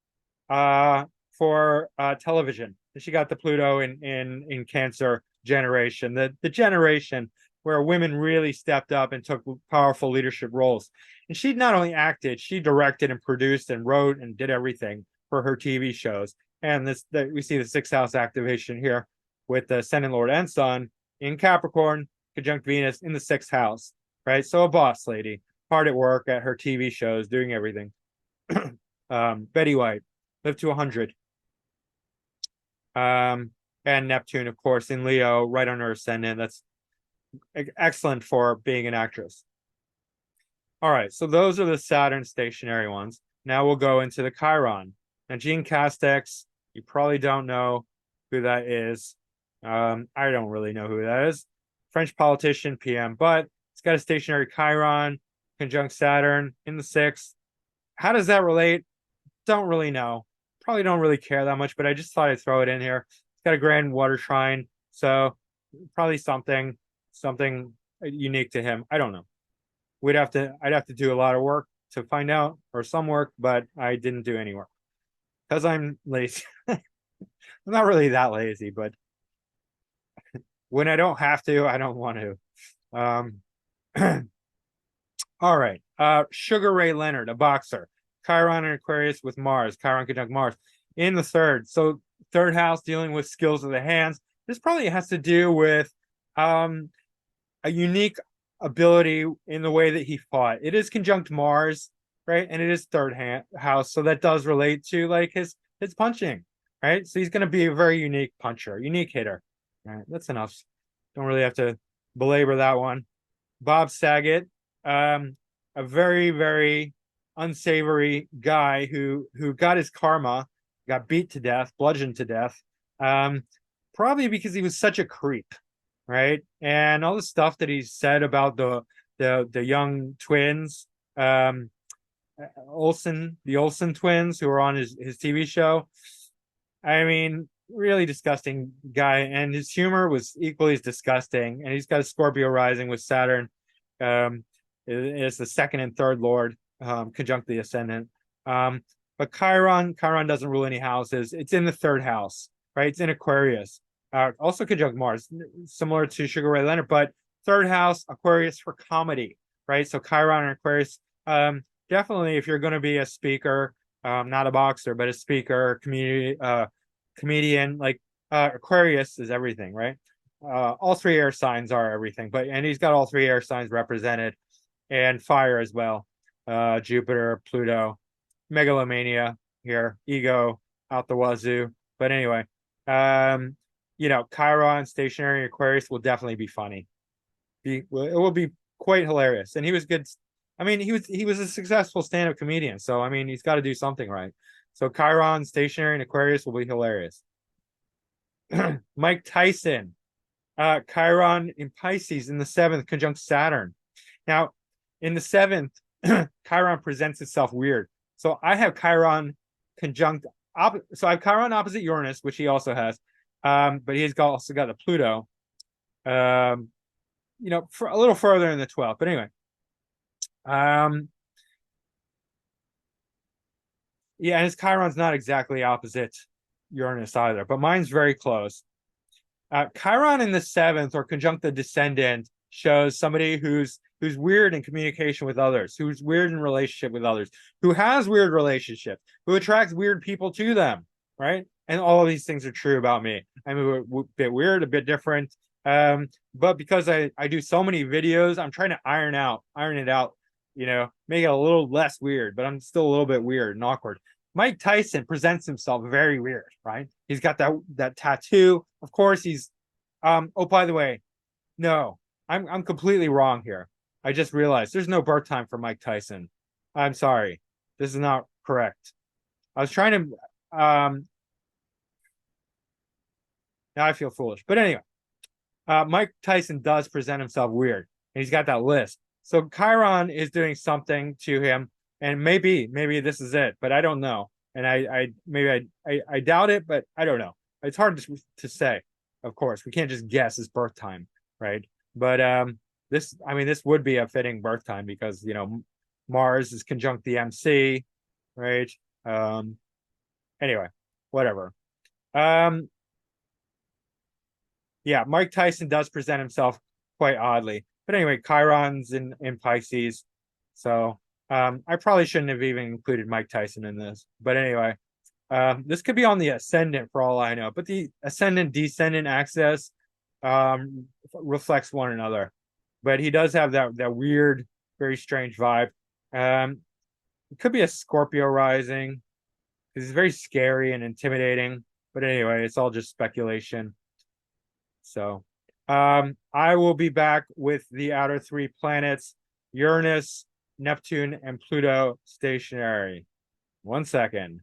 for television. She got the Pluto in Cancer generation, the generation where women really stepped up and took powerful leadership roles. And she not only acted, she directed and produced and wrote and did everything for her TV shows. And we see the sixth house activation here with the Ascendant Lord and Sun in Capricorn, conjunct Venus in the sixth house, right? So a boss lady, hard at work at her TV shows, doing everything. Betty White lived to 100. And Neptune, of course, in Leo, right on her ascendant. That's excellent for being an actress. All right, so those are the Saturn stationary ones. Now we'll go into the Chiron. Now, Jean Castex, you probably don't know who that is. I don't really know who that is. French politician, PM, but it's got a stationary Chiron, conjunct Saturn in the sixth. How does that relate? Don't really know. Probably don't really care that much, but I just thought I'd throw it in here. It's got a grand water shrine, so probably something unique to him. I don't know. I'd have to do a lot of work to find out, or some work, but I didn't do any work because I'm lazy. I'm not really that lazy, but when I don't have to, I don't want to. All right. Sugar Ray Leonard, a boxer. Chiron and Aquarius with Mars. Chiron conjunct Mars in the third. So third house dealing with skills of the hands. This probably has to do with a unique ability in the way that he fought. It is conjunct Mars, right? And it is house. So that does relate to like his punching, right? So he's going to be a very unique puncher, unique hitter. All right, that's enough. Don't really have to belabor that one. Bob Saget, a very, very unsavory guy who got his karma, got beat to death, bludgeoned to death, probably because he was such a creep, right? And all the stuff that he said about the young twins, the Olsen twins who were on his TV show. I mean, really disgusting guy, and his humor was equally as disgusting. And he's got a Scorpio rising with Saturn. It's the second and third lord, conjunct the ascendant. But Chiron doesn't rule any houses. It's in the third house, right? It's in Aquarius. Also conjunct Mars, similar to Sugar Ray Leonard, but third house, Aquarius for comedy, right? So Chiron and Aquarius, definitely if you're going to be a speaker, not a boxer, but a speaker, comedian, like Aquarius is everything, right? All three air signs are everything, and he's got all three air signs represented, and fire as well. Jupiter, Pluto, megalomania here, ego out the wazoo. But anyway, Chiron stationary Aquarius will definitely be funny. It will be quite hilarious, and he was good. I mean, he was a successful stand-up comedian, so I mean, he's got to do something right. So Chiron stationary and Aquarius will be hilarious. Mike Tyson, Chiron in Pisces in the seventh, conjunct Saturn. Now, in the seventh, Chiron presents itself weird. So I have Chiron conjunct. So I have Chiron opposite Uranus, which he also has, but he's also got the Pluto. For a little further in the 12th. But anyway, yeah, and his Chiron's not exactly opposite Uranus either, but mine's very close. Chiron in the seventh or conjunct the descendant shows somebody who's weird in communication with others, who's weird in relationship with others, who has weird relationships, who attracts weird people to them, right? And all of these things are true about me. I'm a bit weird, a bit different. But because I do so many videos, I'm trying to iron it out, make it a little less weird, but I'm still a little bit weird and awkward. Mike Tyson presents himself very weird, right? He's got that tattoo. Of course, he's oh, by the way, no, I'm completely wrong here. I just realized there's no birth time for Mike Tyson. I'm sorry. This is not correct. I was trying to now I feel foolish. But anyway, Mike Tyson does present himself weird, and he's got that list. So Chiron is doing something to him, and maybe this is it, but I don't know. And I doubt it, but I don't know. It's hard to say. Of course, we can't just guess his birth time, right? But this would be a fitting birth time because Mars is conjunct the MC, right? Anyway, whatever. Yeah, Mike Tyson does present himself quite oddly. But anyway, Chiron's in Pisces. So I probably shouldn't have even included Mike Tyson in this. But anyway, this could be on the ascendant for all I know. But the ascendant-descendant axis reflects one another. But he does have that weird, very strange vibe. It could be a Scorpio rising. It's very scary and intimidating. But anyway, it's all just speculation. So I will be back with the outer three planets, Uranus, Neptune, and Pluto stationary. 1 second.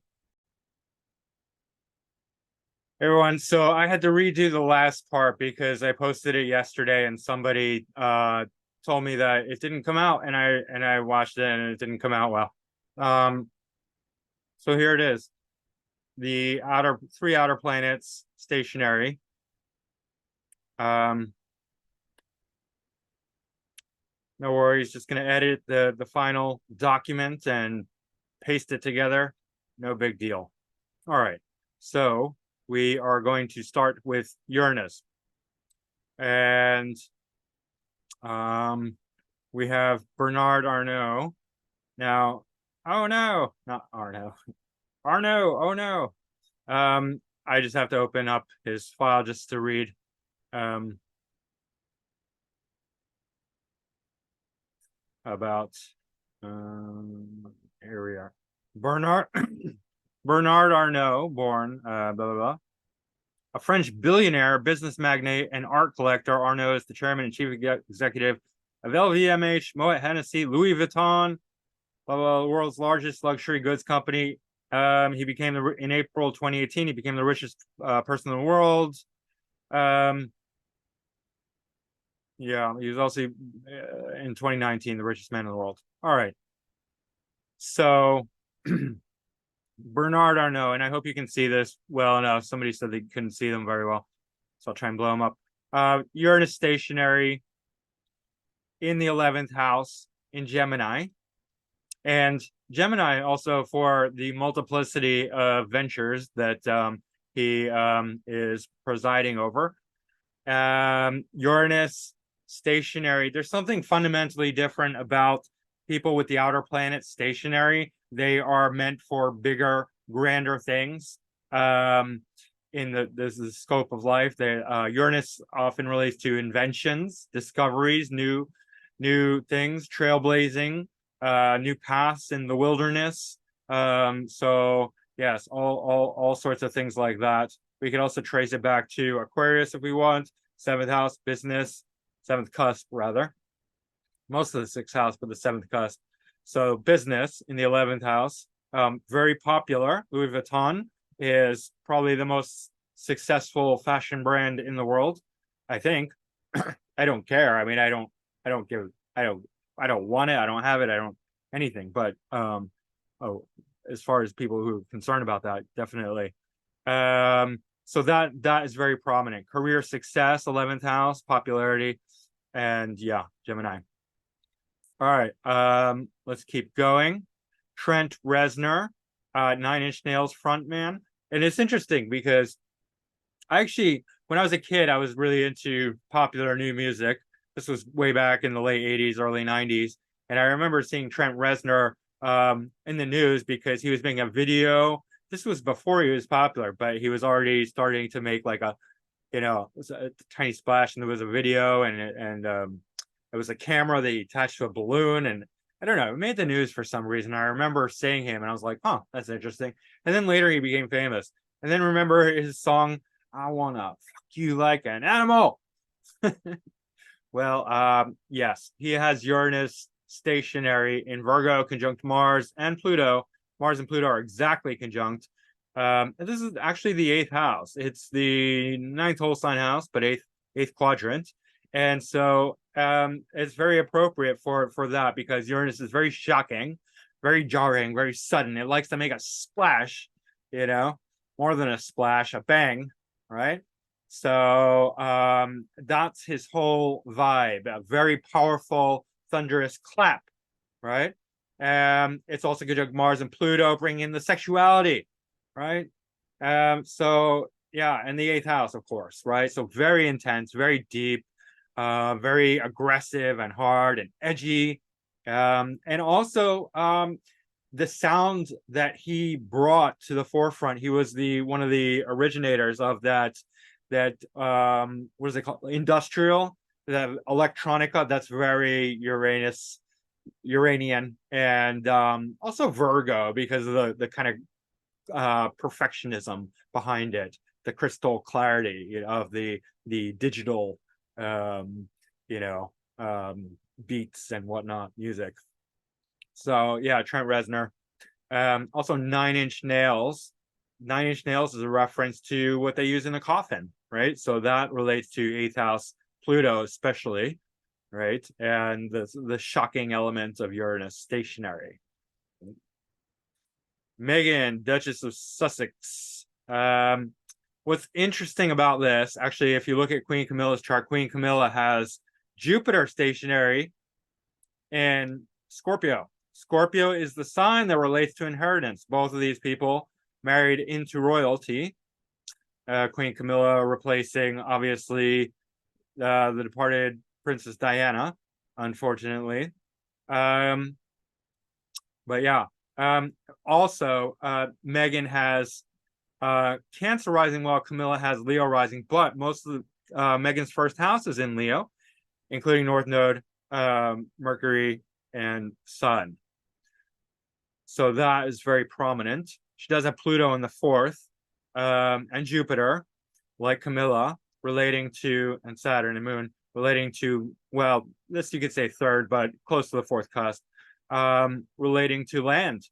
Everyone, so I had to redo the last part because I posted it yesterday and somebody told me that it didn't come out, and I watched it and it didn't come out well. So here it is. The three outer planets stationary. No worries, just gonna edit the final document and paste it together. No big deal. All right, so we are going to start with Uranus. And we have Bernard Arnault. Now, oh no, not Arnault. Arnault, oh no. I just have to open up his file just to read. About here we are. Bernard Arnault, born blah blah blah. A French billionaire, business magnate, and art collector, Arnault is the chairman and chief executive of LVMH, Moet Hennessy, Louis Vuitton, blah, blah, the world's largest luxury goods company. He became in April 2018. He became the richest person in the world. Yeah, he was also in 2019 the richest man in the world. All right. So Bernard Arnault, and I hope you can see this well enough. Somebody said they couldn't see them very well, so I'll try and blow them up. Uranus stationary in the 11th house in Gemini, and Gemini also for the multiplicity of ventures that he is presiding over. Uranus stationary. There's something fundamentally different about people with the outer planets stationary. They are meant for bigger, grander things. In the scope of life, Uranus often relates to inventions, discoveries, new things, trailblazing, new paths in the wilderness. So yes, all sorts of things like that. We could also trace it back to Aquarius if we want. 7th house, business, 7th cusp, rather. Most of the 6th house, but the 7th cusp. So business in the 11th house, very popular. Louis Vuitton is probably the most successful fashion brand in the world, I think. I don't care. I mean, I don't want it. I don't have it. I don't anything. But as far as people who are concerned about that, definitely. So that is very prominent. Career success, 11th house, popularity, and yeah, Gemini. All right, let's keep going. Trent Reznor, 9 Inch Nails frontman. And it's interesting because I actually, when I was a kid, I was really into popular new music. This was way back in the late 80s, early 90s. And I remember seeing Trent Reznor in the news because he was making a video. This was before he was popular, but he was already starting to make like a, it was a tiny splash, and there was a video, and it was a camera that he attached to a balloon, and I don't know, it made the news for some reason. I remember seeing him, and I was like, "Huh, that's interesting." And then later he became famous, and then remember his song, "I Wanna Fuck You Like an Animal." Well, yes, he has Uranus stationary in Virgo, conjunct Mars and Pluto. Mars and Pluto are exactly conjunct. And this is actually the eighth house. It's the ninth whole sign house, but eighth quadrant. And so it's very appropriate for that because Uranus is very shocking, very jarring, very sudden. It likes to make a splash, more than a splash, a bang, right? So that's his whole vibe, a very powerful, thunderous clap, right? It's also conjunct Mars and Pluto, bringing in the sexuality, right? So yeah, and the eighth house, of course, right? So very intense, very deep, very aggressive and hard and edgy. And also the sound that he brought to the forefront, he was one of the originators of that what is it called, industrial, that electronica, that's very Uranian, and also Virgo because of the kind of perfectionism behind it, the crystal clarity of the digital you know beats and whatnot, music. So yeah, Trent Reznor. Also 9 Inch Nails. 9 Inch Nails is a reference to what they use in a coffin, right? So that relates to eighth house Pluto, especially, right? And the shocking elements of Uranus stationary. Meghan, Duchess of Sussex. What's interesting about this, actually, if you look at Queen Camilla's chart, Queen Camilla has Jupiter stationary in Scorpio. Scorpio is the sign that relates to inheritance. Both of these people married into royalty. Queen Camilla replacing, obviously, the departed Princess Diana, unfortunately. But yeah. Also, Meghan has Cancer rising, while Camilla has Leo rising. But most of Meghan's first house is in Leo, including North Node, Mercury, and Sun. So that is very prominent. She does have Pluto in the fourth, and Jupiter, like Camilla, relating to, and Saturn and Moon, relating to, well, this you could say third, but close to the fourth cusp, relating to land,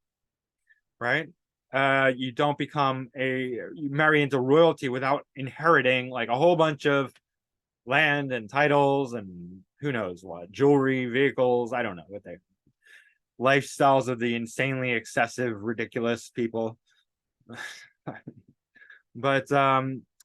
right? You don't you marry into royalty without inheriting like a whole bunch of land and titles and who knows what, jewelry, vehicles, I don't know what they, lifestyles of the insanely excessive, ridiculous people. But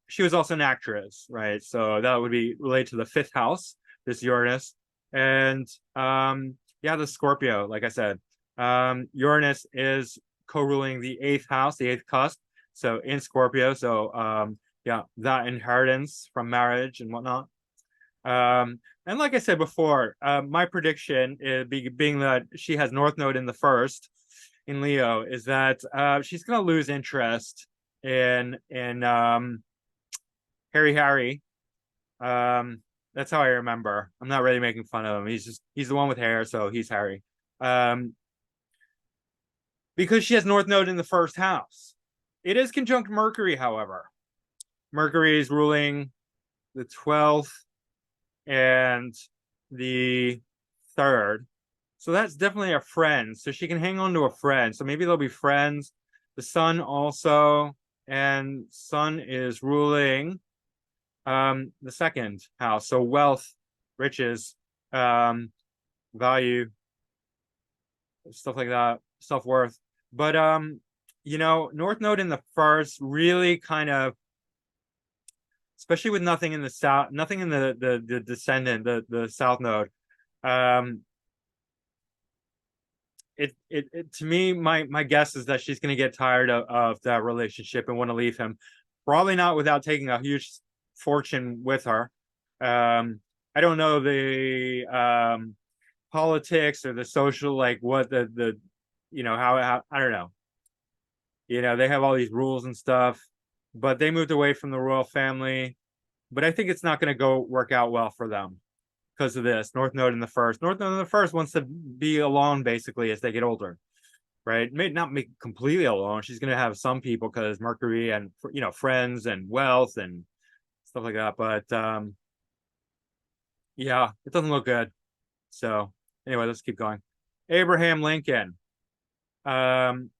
she was also an actress, right? So that would be related to the fifth house, this Uranus. And yeah, the Scorpio, like I said, Uranus is co-ruling the eighth house, the eighth cusp. So in Scorpio. So yeah, that inheritance from marriage and whatnot. And like I said before, my prediction is being that she has North Node in the first in Leo, is that she's going to lose interest in Harry. That's how I remember. I'm not really making fun of him. He's the one with hair, so he's Harry. Because she has North Node in the first house. It is conjunct Mercury, however. Mercury is ruling the 12th and the third. So that's definitely a friend. So she can hang on to a friend. So maybe they'll be friends. The Sun also, and Sun is ruling the second house. So wealth, riches, value, stuff like that, self-worth. But North Node in the first really kind of, especially with nothing in the south, nothing in the descendant, the south node. It to me, my guess is that she's going to get tired of that relationship and want to leave him. Probably not without taking a huge fortune with her. I don't know the politics or the social, like what the how I don't know. They have all these rules and stuff, but they moved away from the royal family. But I think it's not going to go work out well for them because of this. North Node in the first. North Node in the first wants to be alone basically as they get older, right? May not be completely alone. She's going to have some people because Mercury and friends and wealth and stuff like that. But yeah, it doesn't look good. So anyway, let's keep going. Abraham Lincoln, um,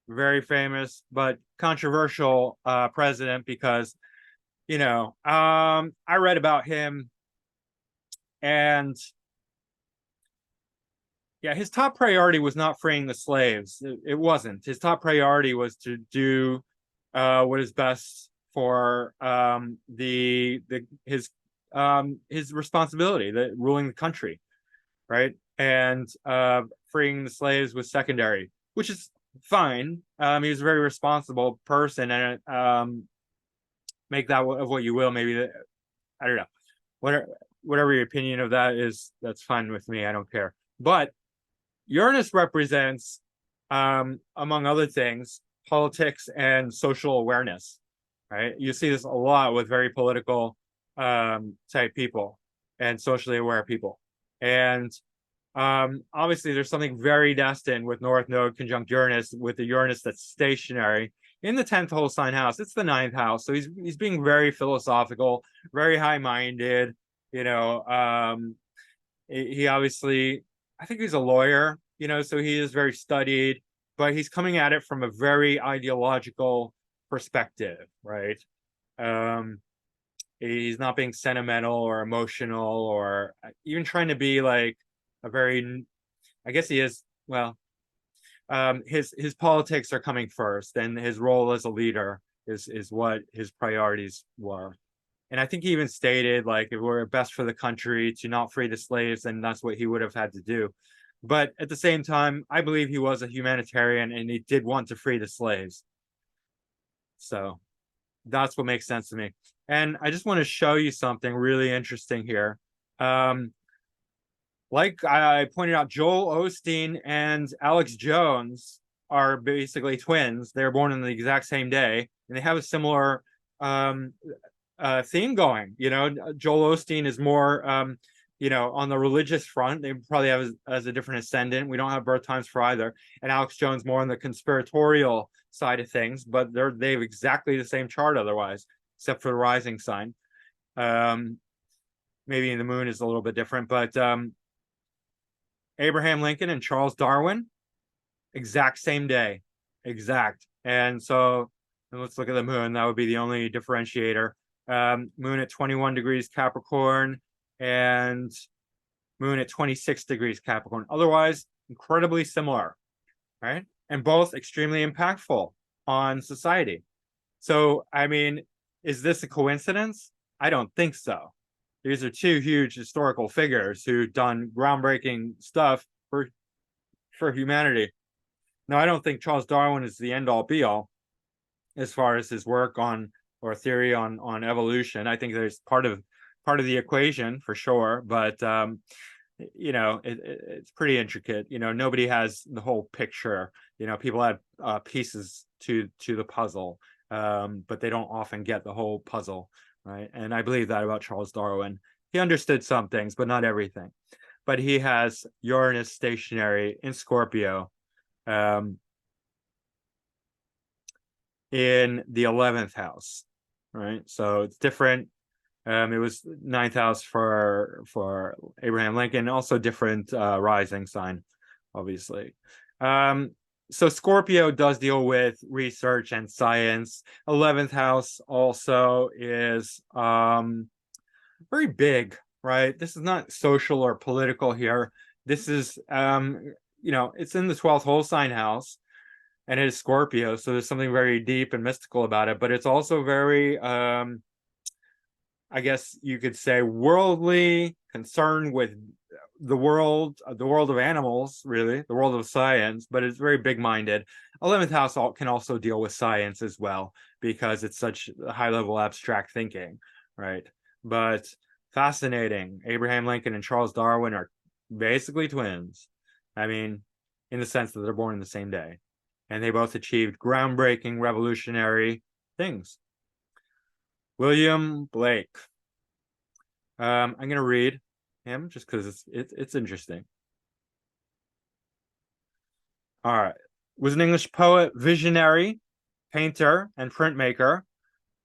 very famous but controversial president because I read about him, and yeah, his top priority was not freeing the slaves. It wasn't. His top priority was to do what is best for his responsibility, the ruling the country, right? And freeing the slaves was secondary, which is fine. He was a very responsible person, and make that of what you will. Maybe I don't know. Whatever your opinion of that is, that's fine with me. I don't care. But Uranus represents, among other things, politics and social awareness, right? You see this a lot with very political type people and socially aware people. And obviously, there's something very destined with North Node conjunct Uranus, with the Uranus that's stationary in the 10th whole sign house. It's the 9th house. So he's being very philosophical, very high-minded. He obviously, I think he's a lawyer, so he is very studied, but he's coming at it from a very ideological perspective, right? He's not being sentimental or emotional or even trying to be like a very, I guess he is, well, his politics are coming first, and his role as a leader is what his priorities were. And I think he even stated, like, if we're best for the country to not free the slaves, then that's what he would have had to do. But at the same time, I believe he was a humanitarian and he did want to free the slaves. So that's what makes sense to me. And I just want to show you something really interesting here. Like I pointed out, Joel Osteen and Alex Jones are basically twins. They're born on the exact same day, and they have a similar theme going. Joel Osteen is more on the religious front. They probably have as a different ascendant. We don't have birth times for either. And Alex Jones more on the conspiratorial side of things, but they have exactly the same chart otherwise, except for the rising sign. Maybe the moon is a little bit different, but Abraham Lincoln and Charles Darwin, exact same day, exact. And so let's look at the moon. That would be the only differentiator. Moon at 21 degrees Capricorn and moon at 26 degrees Capricorn. Otherwise, incredibly similar, right? And both extremely impactful on society. So, I mean, is this a coincidence? I don't think so. These are two huge historical figures who've done groundbreaking stuff for humanity. Now, I don't think Charles Darwin is the end-all be-all as far as his work on or theory on evolution. I think there's part of the equation for sure, but it's pretty intricate. Nobody has the whole picture. People add pieces to the puzzle, but they don't often get the whole puzzle, right? And I believe that about Charles Darwin. He understood some things, but not everything. But he has Uranus stationary in Scorpio, in the 11th house, right? So it's different. It was 9th house for Abraham Lincoln, also different rising sign, obviously. So Scorpio does deal with research and science. 11th house also is very big, right? This is not social or political here. This is it's in the 12th whole sign house, and it is Scorpio, so there's something very deep and mystical about it, but it's also very I guess you could say worldly, concerned with the world of animals, really, the world of science, but it's very big-minded. 11th house can also deal with science as well, because it's such high-level abstract thinking, right? But fascinating. Abraham Lincoln and Charles Darwin are basically twins. I mean, in the sense that they're born in the same day. And they both achieved groundbreaking, revolutionary things. William Blake. I'm going to read him just because it's interesting. All right. Was an English poet, visionary, painter, and printmaker,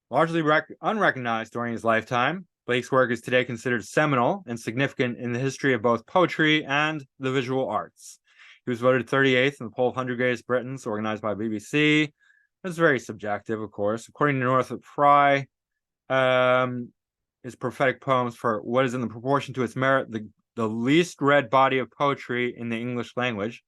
largely unrecognized during his lifetime. Blake's work is today considered seminal and significant in the history of both poetry and the visual arts. He was voted 38th in the poll of 100 Greatest Britons, organized by BBC. It's very subjective, of course. According to Northrop Frye, his prophetic poems for what is in the proportion to its merit the least read body of poetry in the English language.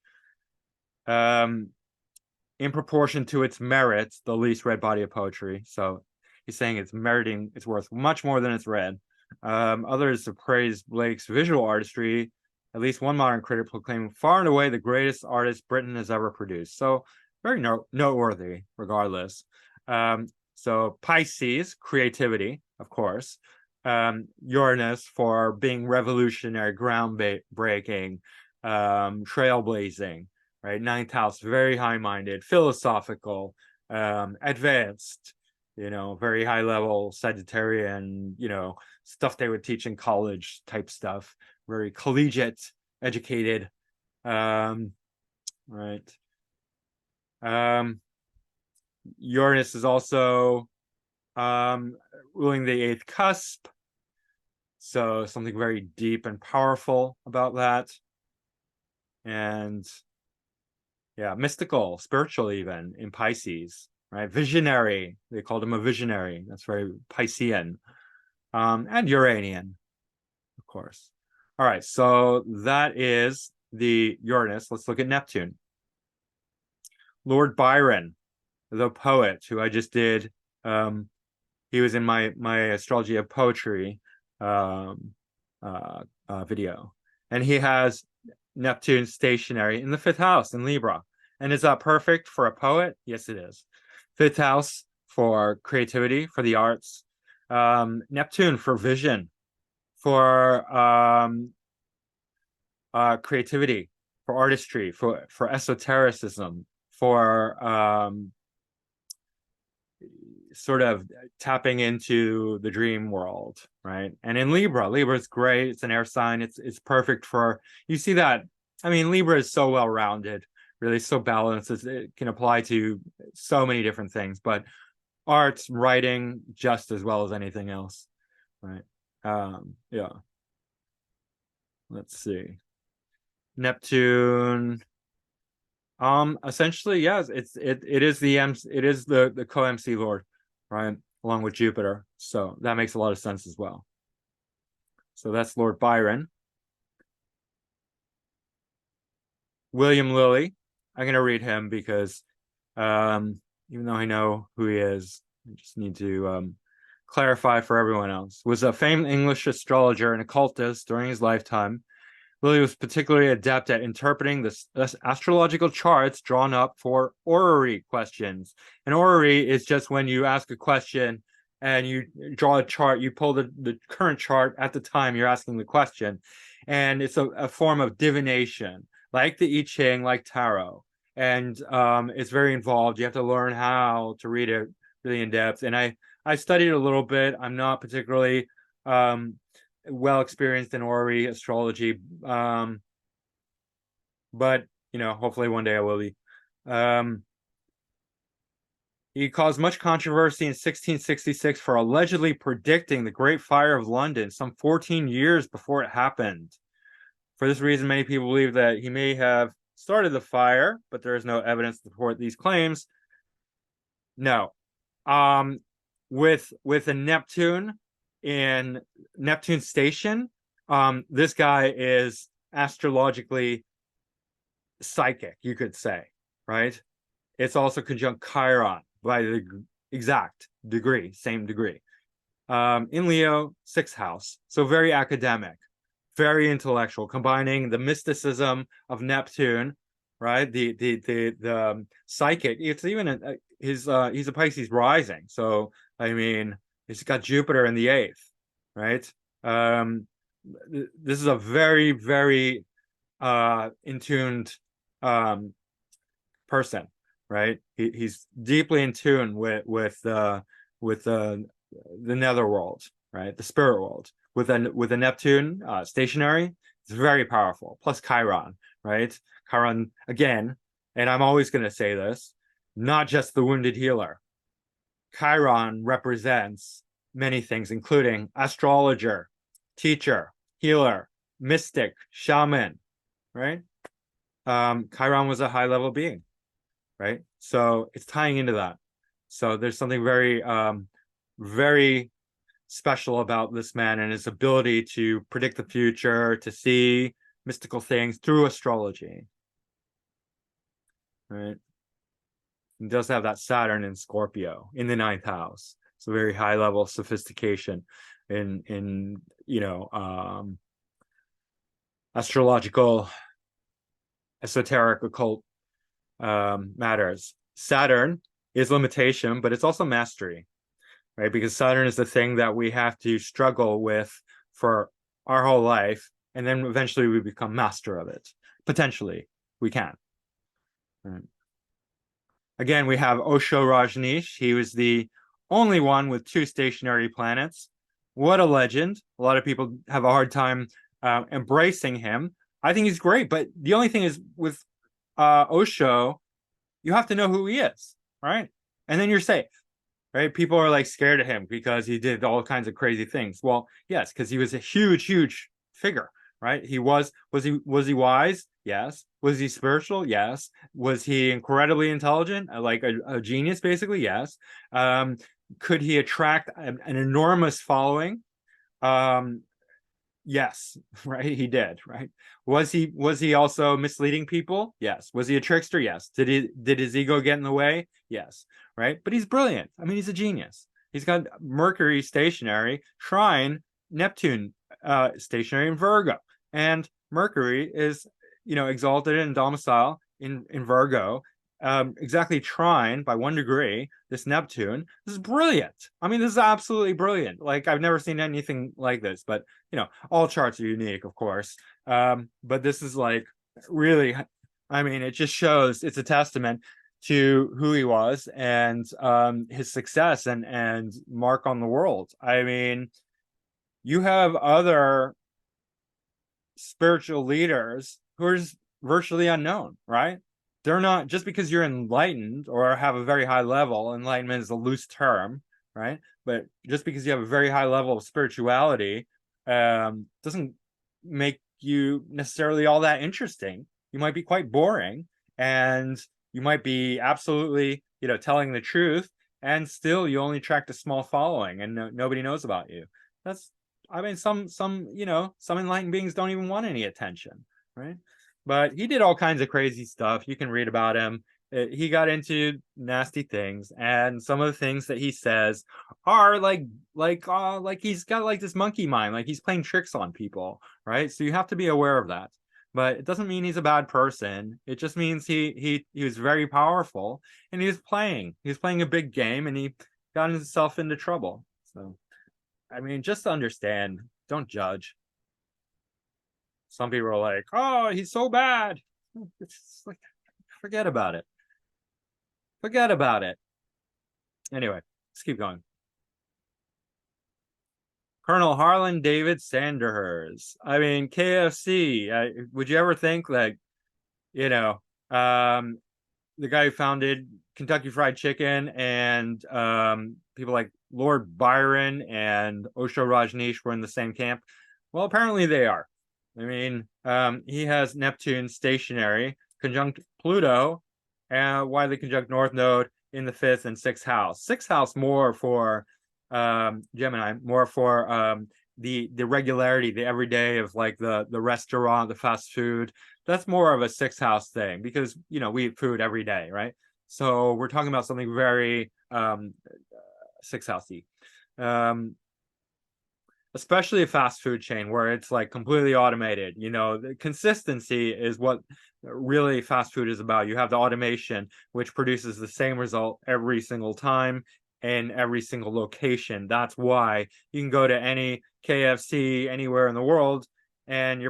In proportion to its merits, the least read body of poetry. So he's saying it's meriting, it's worth much more than it's read. Others have praised Blake's visual artistry. At least one modern critic proclaimed far and away the greatest artist Britain has ever produced. So very noteworthy, regardless. So Pisces, creativity, of course. Uranus for being revolutionary, groundbreaking, trailblazing. Right, ninth house, very high-minded, philosophical, advanced, very high-level Sagittarian, stuff they would teach in college type stuff, very collegiate, educated, right. Uranus is also ruling the eighth cusp, so something very deep and powerful about that, and yeah, mystical, spiritual, even in Pisces, right? Visionary. They called him a visionary. That's very Piscean. And Uranian, of course. All right, so that is the Uranus. Let's look at Neptune. Lord Byron, the poet who I just did. He was in my Astrology of Poetry video. And he has Neptune stationary in the fifth house in Libra. And is that perfect for a poet? Yes, it is. Fifth house for creativity, for the arts. Neptune for vision, for creativity, for artistry, for esotericism, for sort of tapping into the dream world, right? And in Libra is great. It's an air sign. It's perfect for, you see that. I mean, Libra is so well-rounded, really so balanced. It can apply to so many different things, but arts, writing, just as well as anything else, right? Yeah. Let's see. Neptune. Essentially, yes, it is the co-MC Lord, right? Along with Jupiter. So that makes a lot of sense as well. So that's Lord Byron. William Lilly. I'm going to read him because even though I know who he is, I just need to clarify for everyone else. Was a famed English astrologer and occultist during his lifetime. Lilly was particularly adept at interpreting the astrological charts drawn up for orrery questions. An orrery is just when you ask a question and you draw a chart, you pull the current chart at the time you're asking the question. And it's a form of divination, like the I Ching, like tarot. And it's very involved. You have to learn how to read it really in depth. And I studied a little bit. I'm not particularly well experienced in orrery astrology, but hopefully one day I will be. He caused much controversy in 1666 for allegedly predicting the Great Fire of London some 14 years before it happened. For this reason, many people believe that he may have started the fire, but there is no evidence to support these claims. No. With a Neptune in Neptune station, this guy is astrologically psychic, you could say, right? It's also conjunct Chiron by the exact degree, same degree. In Leo, sixth house, so very academic, very intellectual, combining the mysticism of Neptune, right? The psychic. It's even he's a Pisces rising, so I mean, It's got Jupiter in the eighth, right? Um, this is a very, very in tuned person, right? He's deeply in tune with the netherworld, right? The spirit world. With a Neptune stationary, it's very powerful. Plus Chiron, right? Chiron again, and I'm always going to say this, not just the wounded healer. Chiron represents many things, including astrologer, teacher, healer, mystic, shaman, right? Chiron was a high level being, right? So it's tying into that. So there's something very, very special about this man and his ability to predict the future, to see mystical things through astrology, right? He does have that Saturn in Scorpio in the ninth house. So very high level sophistication in astrological, esoteric, occult matters. Saturn is limitation, but it's also mastery, right? Because Saturn is the thing that we have to struggle with for our whole life, and then eventually we become master of it. Potentially, we can. Right. Again, we have Osho Rajneesh. He was the only one with two stationary planets. What a legend. A lot of people have a hard time embracing him. I think he's great, but the only thing is with Osho, you have to know who he is, right? And then you're safe, right? People are like scared of him because he did all kinds of crazy things. Well, yes, because he was a huge, huge figure, right? Was he wise? Yes. Was he spiritual? Yes. Was he incredibly intelligent, like a genius, basically? Yes. Could he attract an enormous following? Um, Yes, right. He did, right? Was he also misleading people? Yes. Was he a trickster? Yes. Did his ego get in the way? Yes. Right. But he's brilliant. I mean, he's a genius. He's got Mercury stationary, trine Neptune stationary in Virgo. And Mercury is, exalted in domicile in Virgo. Exactly trine by 1 degree, this Neptune. This is brilliant. I mean, this is absolutely brilliant. Like, I've never seen anything like this, but all charts are unique, of course. But this is like really, I mean, it just shows, it's a testament to who he was and his success and mark on the world. I mean, you have other spiritual leaders who are virtually unknown, right? They're not, just because you're enlightened or have a very high level, enlightenment is a loose term, right? But just because you have a very high level of spirituality doesn't make you necessarily all that interesting. You might be quite boring, and you might be absolutely, telling the truth, and still you only attract a small following, and nobody knows about you. That's, I mean, some enlightened beings don't even want any attention, right? But he did all kinds of crazy stuff. You can read about him. He got into nasty things, and some of the things that he says are like he's got like this monkey mind, like he's playing tricks on people, right? So you have to be aware of that. But it doesn't mean he's a bad person. It just means he was very powerful, and he was playing a big game, and he got himself into trouble. So I mean, just understand, don't judge. Some people are like, "Oh, he's so bad." It's like, forget about it. Forget about it. Anyway, let's keep going. Colonel Harlan David Sanderhurst. I mean, KFC. Would you ever think that, you know, um, the guy who founded Kentucky Fried Chicken and people like Lord Byron and Osho Rajneesh were in the same camp? Well, apparently they are. I mean, he has Neptune stationary, conjunct Pluto, and widely conjunct North Node in the fifth and sixth house. Sixth house more for Gemini, more for the regularity, the everyday of like the restaurant, the fast food. That's more of a sixth house thing because we eat food every day, right? So we're talking about something very sixth housey. Especially a fast food chain where it's like completely automated. The consistency is what really fast food is about. You have the automation, which produces the same result every single time. in every single location. That's why you can go to any KFC anywhere in the world, and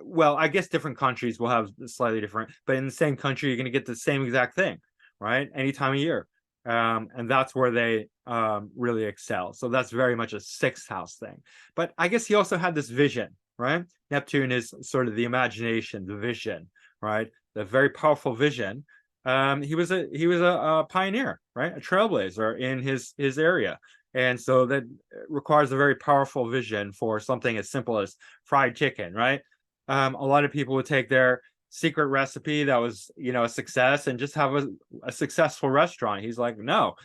well, I guess different countries will have slightly different, but in the same country, you're going to get the same exact thing, right? Any time of year. And that's where they really excel. So that's very much a sixth house thing. But I guess he also had this vision, right? Neptune is sort of the imagination, the vision, right? The very powerful vision. He was a pioneer, right? A trailblazer in his area. And so that requires a very powerful vision for something as simple as fried chicken, right? A lot of people would take their secret recipe that was, a success and just have a successful restaurant. He's like, no,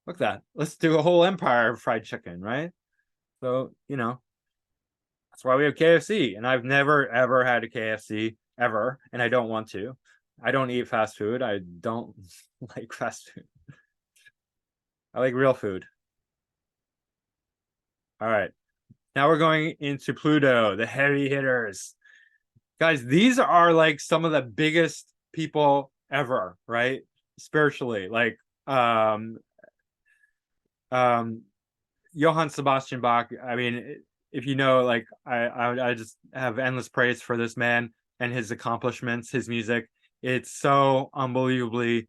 look at that. Let's do a whole empire of fried chicken, right? So, that's why we have KFC. And I've never, ever had a KFC ever. And I don't want to. I don't eat fast food. I don't like fast food. I like real food. All right. Now we're going into Pluto, the heavy hitters. Guys, these are like some of the biggest people ever, right? Spiritually. Like Johann Sebastian Bach. I mean, if you know, like I just have endless praise for this man and his accomplishments, his music. It's so unbelievably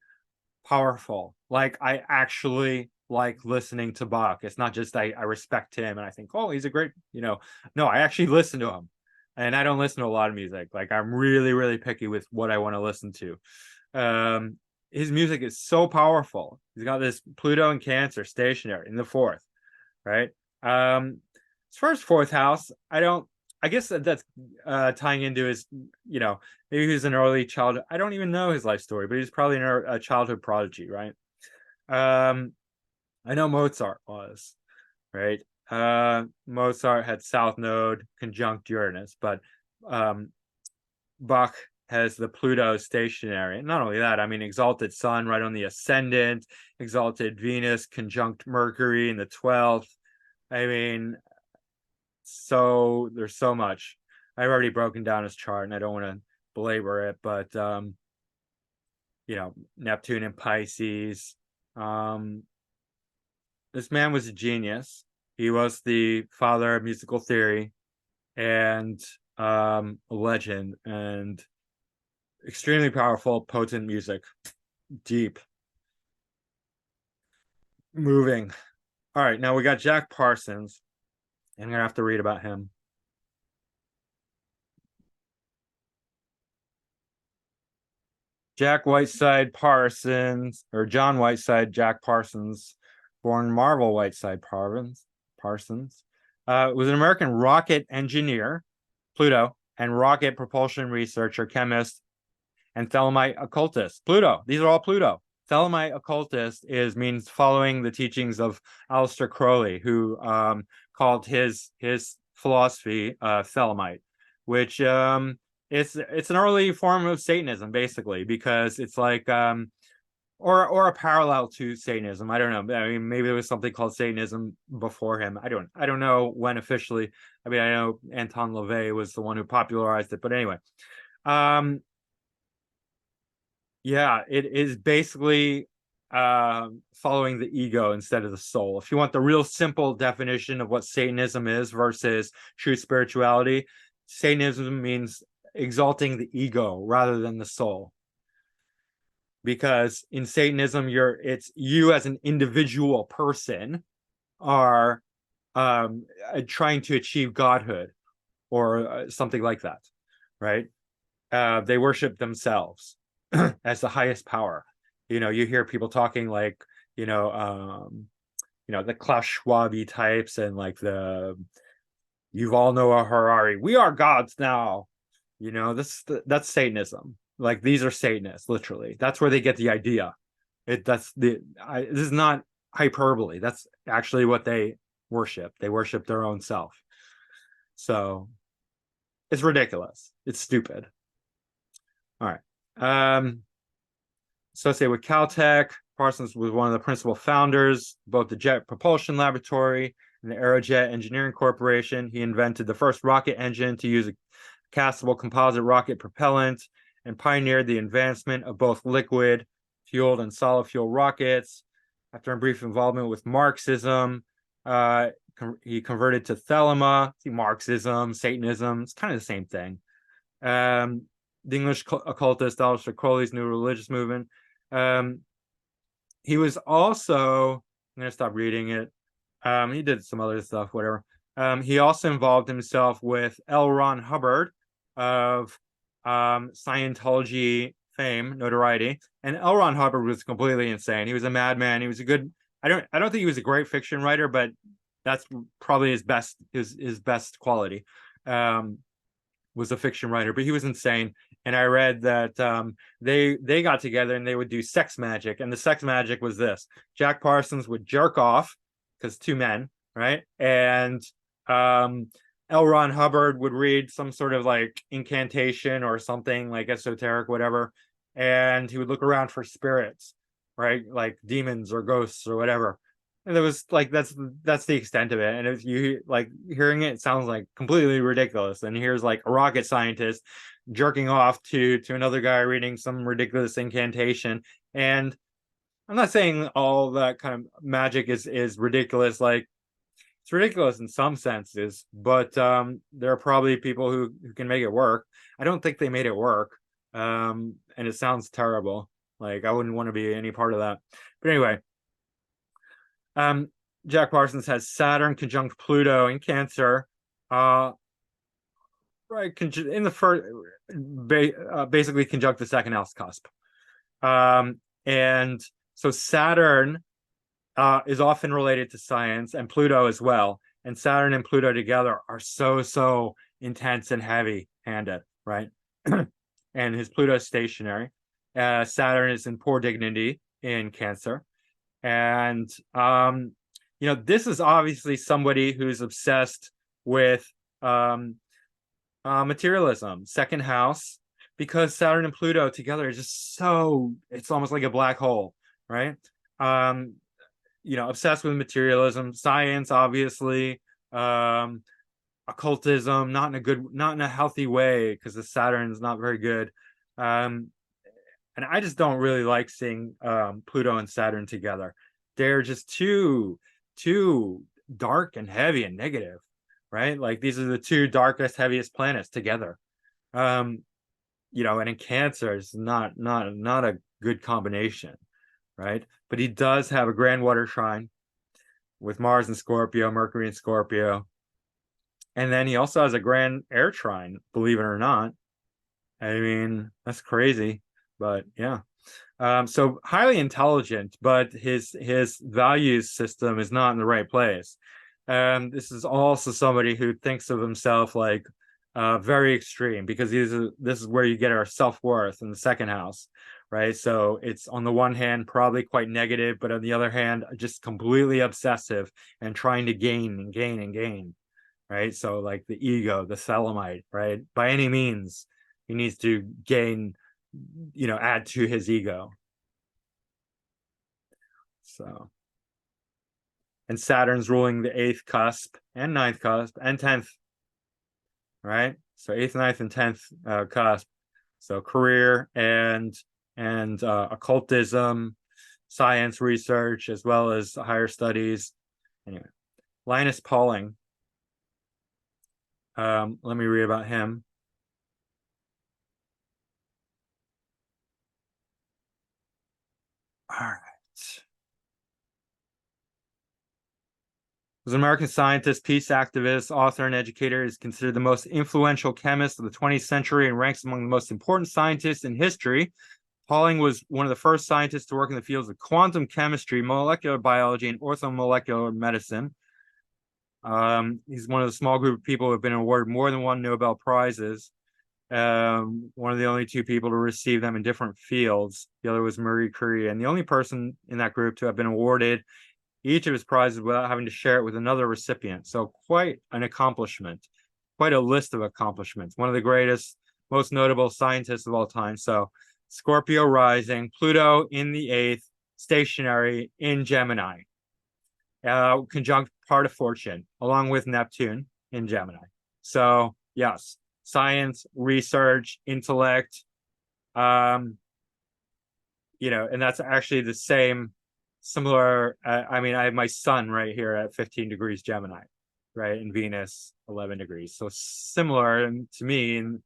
powerful. Like I actually like listening to Bach. It's not just I respect him and I think, oh, he's a great, no, I actually listen to him. And I don't listen to a lot of music. Like I'm really, really picky with what I want to listen to. His music is so powerful. He's got this Pluto and Cancer stationary in the fourth, right? As far as fourth house, I guess that's tying into his, maybe he was an early child. I don't even know his life story, but he's probably a childhood prodigy, right? I know Mozart was, right? Mozart had South Node conjunct Uranus, but Bach has the Pluto stationary. And not only that, I mean, exalted Sun right on the ascendant, exalted Venus conjunct Mercury in the 12th. I mean, so there's so much. I've already broken down his chart and I don't want to belabor it, but Neptune and Pisces. This man was a genius. He was the father of musical theory and a legend, and extremely powerful, potent music. Deep. Moving. All right, now we got Jack Parsons. I'm going to have to read about him. Jack Whiteside Parsons, or John Whiteside Jack Parsons, born Marvel Whiteside Parsons, was an American rocket engineer, Pluto, and rocket propulsion researcher, chemist, and Thelemite occultist. Pluto. These are all Pluto. Thelemite occultist means following the teachings of Aleister Crowley, who called his philosophy Thelemite, which it's an early form of Satanism, basically, because it's like or a parallel to Satanism. I don't know. I mean, maybe there was something called Satanism before him. I don't know when officially. I mean, I know Anton LaVey was the one who popularized it, but anyway. Yeah, it is basically following the ego instead of the soul. If you want the real simple definition of what Satanism is versus true spirituality, Satanism means exalting the ego rather than the soul. Because in Satanism, it's you as an individual person are trying to achieve godhood or something like that, right? They worship themselves as the highest power. You hear people talking like, the Klaus Schwab types and like the Yuval Noah Harari. We are gods now. That's Satanism. Like these are Satanists, literally. That's where they get the idea. This is not hyperbole. That's actually what they worship. They worship their own self. So it's ridiculous. It's stupid. All right. Associated with Caltech, Parsons was one of the principal founders, both the Jet Propulsion Laboratory and the Aerojet Engineering Corporation. He invented the first rocket engine to use a castable composite rocket propellant and pioneered the advancement of both liquid fueled and solid fuel rockets. After a brief involvement with Marxism, he converted to Thelema. See, Marxism, Satanism, it's kind of the same thing. The English occultist Aleister Crowley's new religious movement. He was also, I'm going to stop reading it. He did some other stuff, whatever. He also involved himself with L. Ron Hubbard of Scientology fame, notoriety. And L. Ron Hubbard was completely insane. He was a madman. He was a good, I don't think he was a great fiction writer, but that's probably his best quality. Was a fiction writer, but he was insane. And I read that they got together and they would do sex magic. And the sex magic was this: Jack Parsons would jerk off, because two men, right? And L. Ron Hubbard would read some sort of like incantation or something like esoteric, whatever, and he would look around for spirits, right? Like demons or ghosts or whatever. And it was like that's the extent of it. And if you like hearing it, it sounds like completely ridiculous. And here's like a rocket scientist jerking off to another guy reading some ridiculous incantation. And I'm not saying all that kind of magic is ridiculous. Like, it's ridiculous in some senses, but there are probably people who can make it work. I don't think they made it work. And it sounds terrible. Like, I wouldn't want to be any part of that. But anyway, Jack Parsons has Saturn conjunct Pluto in Cancer, right? In the first, basically conjunct the second house cusp. And so Saturn is often related to science, and Pluto as well. And Saturn and Pluto together are so intense and heavy-handed, right? And his Pluto is stationary. Saturn is in poor dignity in Cancer. And this is obviously somebody who's obsessed with materialism, second house, because Saturn and Pluto together is just so, it's almost like a black hole, right? Obsessed with materialism, science, obviously, occultism, not in a healthy way, because the Saturn's not very good. And I just don't really like seeing Pluto and Saturn together. They're just too dark and heavy and negative, right? Like, these are the two darkest, heaviest planets together. And in Cancer, it's not a good combination, right? But he does have a grand water trine with Mars in Scorpio, Mercury in Scorpio. And then he also has a grand air trine, believe it or not. I mean, that's crazy, but yeah. So highly intelligent, but his values system is not in the right place. This is also somebody who thinks of himself like very extreme, because this is where you get our self-worth in the second house, right? So it's on the one hand probably quite negative, but on the other hand just completely obsessive and trying to gain and gain and gain, right? So like the ego, the Thelemite, right? By any means he needs to gain, add to his ego. So, and Saturn's ruling the 8th cusp and 9th cusp and 10th, right? So 8th, 9th, and 10th cusp. So career and occultism, science research, as well as higher studies. Anyway, Linus Pauling. Let me read about him. All right. Was an American scientist, peace activist, author, and educator. Is considered the most influential chemist of the 20th century and ranks among the most important scientists in history. Pauling was one of the first scientists to work in the fields of quantum chemistry, molecular biology, and orthomolecular medicine. He's one of the small group of people who have been awarded more than one Nobel Prizes. One of the only two people to receive them in different fields. The other was Marie Curie, and the only person in that group to have been awarded each of his prizes without having to share it with another recipient. So quite an accomplishment, quite a list of accomplishments. One of the greatest, most notable scientists of all time. So Scorpio rising, Pluto in the 8th, stationary in Gemini, conjunct part of fortune, along with Neptune in Gemini. So yes, science, research, intellect, and that's actually the same similar. I mean, I have my sun right here at 15 degrees Gemini, right, and Venus 11 degrees. So similar to me in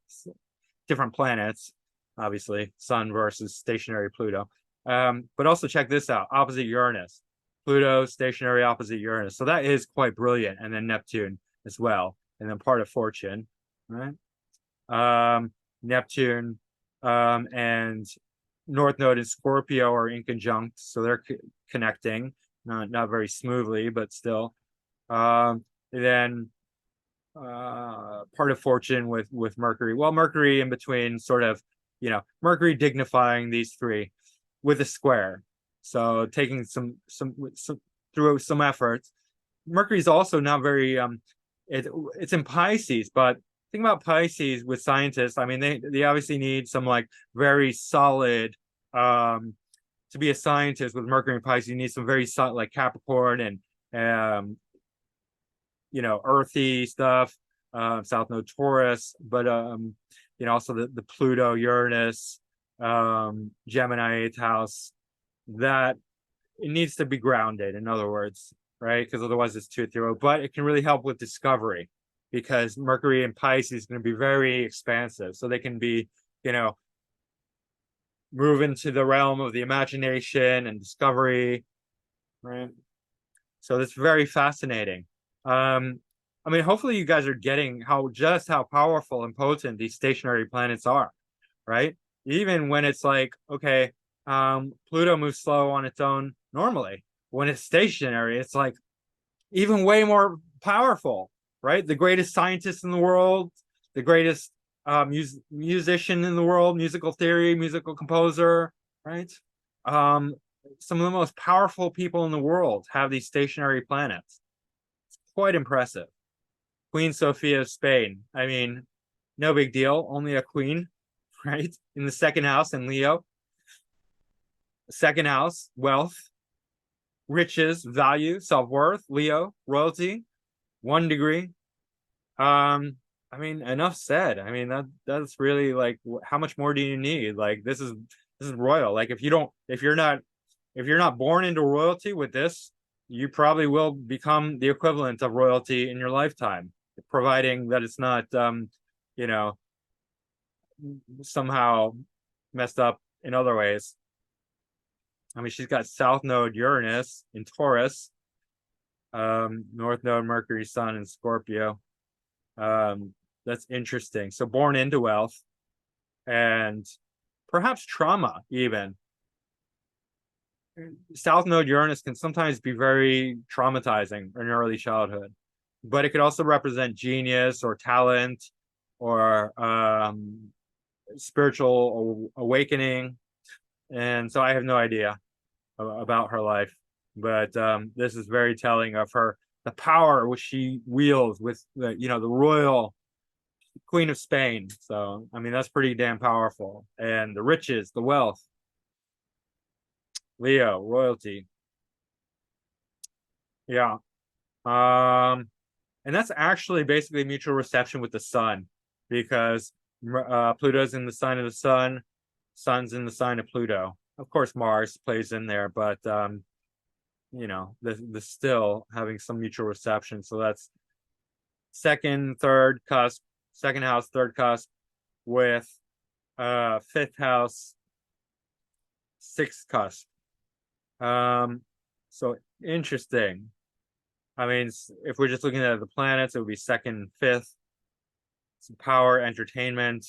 different planets, obviously, Sun versus stationary Pluto. But also check this out: opposite Uranus, Pluto stationary opposite Uranus. So that is quite brilliant. And then Neptune as well, and then part of fortune, right? Neptune and North Node in Scorpio are in conjunct, so they're connecting, not very smoothly, but still. Then part of fortune with Mercury. Well, Mercury in between, sort of, Mercury dignifying these three with a square. So taking some through some effort. Mercury's also not very it's in Pisces, but think about Pisces with scientists. I mean, they obviously need some like very solid to be a scientist with Mercury and Pisces. You need some very solid like Capricorn and earthy stuff, South Node Taurus, but also the Pluto, Uranus, Gemini 8th house, that it needs to be grounded, in other words, right? Because otherwise it's too ethereal. But it can really help with discovery, because Mercury in Pisces is going to be very expansive. So they can be, move into the realm of the imagination and discovery, right? So it's very fascinating. I mean, hopefully you guys are getting how powerful and potent these stationary planets are, right? Even when it's like, okay, Pluto moves slow on its own normally. When it's stationary, it's like even way more powerful, right? The greatest scientist in the world, the greatest musician in the world, musical theory, musical composer, right? Some of the most powerful people in the world have these stationary planets. It's quite impressive. Queen Sophia of Spain. I mean, no big deal. Only a queen, right? In the second house in Leo. Second house, wealth, riches, value, self-worth, Leo, royalty, 1 degree. I mean, enough said. I mean, that's really like, how much more do you need? Like, this is royal. Like, if you're not born into royalty with this, you probably will become the equivalent of royalty in your lifetime, providing that it's not somehow messed up in other ways. I mean, she's got South Node Uranus in Taurus, North Node Mercury Sun in Scorpio. That's interesting. So born into wealth and perhaps trauma even. South Node Uranus can sometimes be very traumatizing in early childhood, but it could also represent genius or talent or spiritual awakening. And so I have no idea about her life, but this is very telling of the power which she wields with the royal Queen of Spain. So I mean, that's pretty damn powerful. And the riches, the wealth, Leo, royalty. Yeah. And that's actually basically mutual reception with the sun, because Pluto's in the sign of the sun, sun's in the sign of Pluto. Of course, Mars plays in there, but the still having some mutual reception. So that's second, third cusp, second house, third cusp, with fifth house, sixth cusp. So interesting. I mean, if we're just looking at the planets, it would be second, fifth. Some power, entertainment,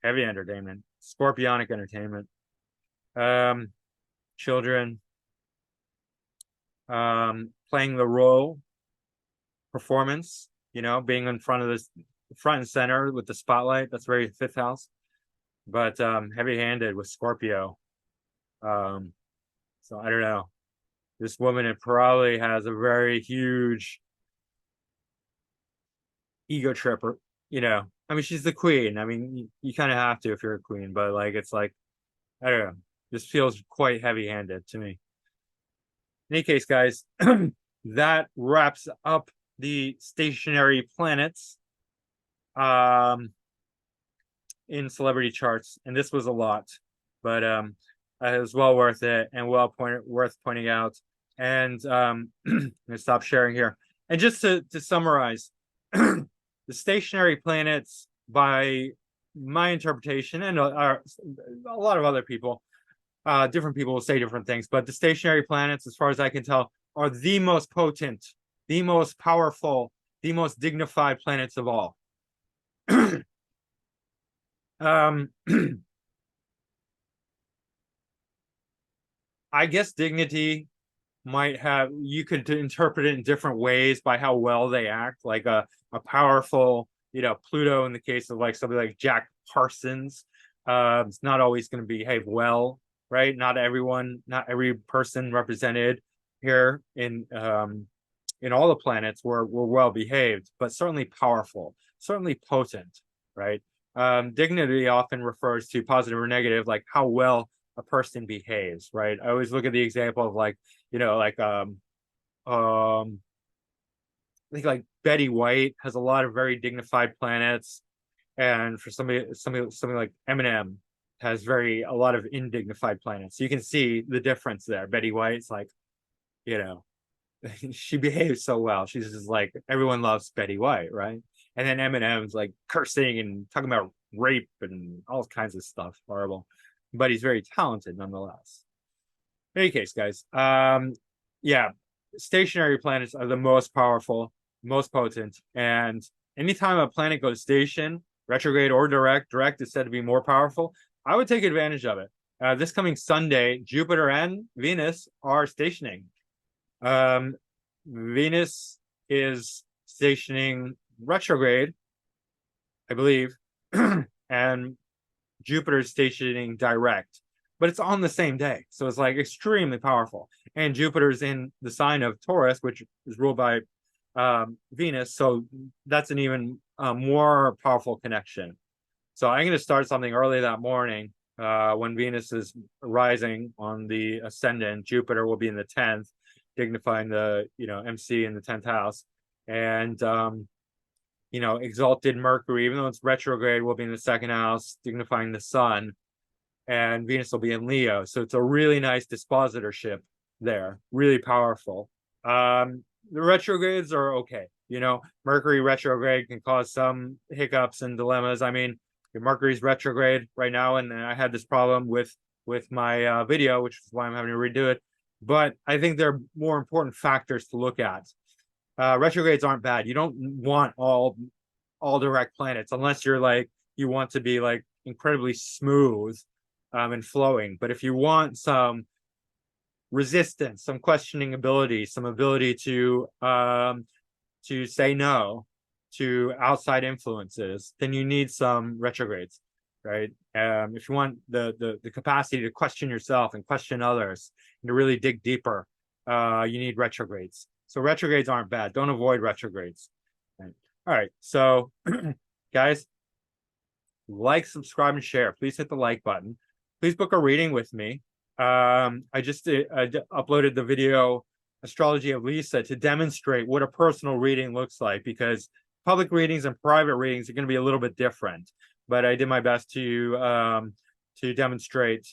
heavy entertainment, scorpionic entertainment. Children, playing the role, performance, being in front of this front and center with the spotlight. That's very fifth house. But heavy-handed with Scorpio. So I don't know. This woman, it probably has a very huge ego tripper. I mean, she's the queen. I mean, you kind of have to if you're a queen, but like, it's like, I don't know. This feels quite heavy-handed to me. In any case, guys, that wraps up the stationary planets in celebrity charts, and this was a lot, but is well worth it and worth pointing out. And I'm gonna stop sharing here. And just to summarize, the stationary planets, by my interpretation, and a lot of other people, different people will say different things, but the stationary planets, as far as I can tell, are the most potent, the most powerful, the most dignified planets of all. I guess dignity might have, you could interpret it in different ways by how well they act, like a powerful, Pluto, in the case of like somebody like Jack Parsons, it's not always going to behave well, right? Not every person represented here in all the planets were well behaved, but certainly powerful, certainly potent, right? Dignity often refers to positive or negative, like how well a person behaves, right? I always look at the example of like, I think like Betty White has a lot of very dignified planets, and for something like Eminem has a lot of indignified planets. So you can see the difference there. Betty White's like, she behaves so well. She's just like, everyone loves Betty White, right? And then Eminem's like cursing and talking about rape and all kinds of stuff, horrible. But he's very talented nonetheless. In any case, guys, yeah, stationary planets are the most powerful, most potent, and anytime a planet goes station, retrograde or direct is said to be more powerful. I would take advantage of it. This coming Sunday, Jupiter and Venus are stationing. Venus is stationing retrograde, I believe, and Jupiter's stationing direct, but it's on the same day. So it's like extremely powerful. And Jupiter's in the sign of Taurus, which is ruled by Venus. So that's an even more powerful connection. So I'm going to start something early that morning when Venus is rising on the ascendant. Jupiter will be in the 10th, dignifying the, MC in the 10th house. And exalted Mercury, even though it's retrograde, will be in the 2nd house, dignifying the sun, and Venus will be in Leo. So it's a really nice dispositorship there, really powerful. The retrogrades are okay. Mercury retrograde can cause some hiccups and dilemmas. I mean, Mercury's retrograde right now, and I had this problem with my video, which is why I'm having to redo it. But I think there are more important factors to look at. Retrogrades aren't bad. You don't want all direct planets unless you're like, you want to be like incredibly smooth and flowing. But if you want some resistance, some questioning ability, some ability to say no to outside influences, then you need some retrogrades, right? If you want the capacity to question yourself and question others and to really dig deeper, you need retrogrades. So retrogrades aren't bad. Don't avoid retrogrades. Right. All right. So, guys, like, subscribe, and share. Please hit the like button. Please book a reading with me. I just uploaded the video Astrology of Lisa to demonstrate what a personal reading looks like, because public readings and private readings are going to be a little bit different. But I did my best to demonstrate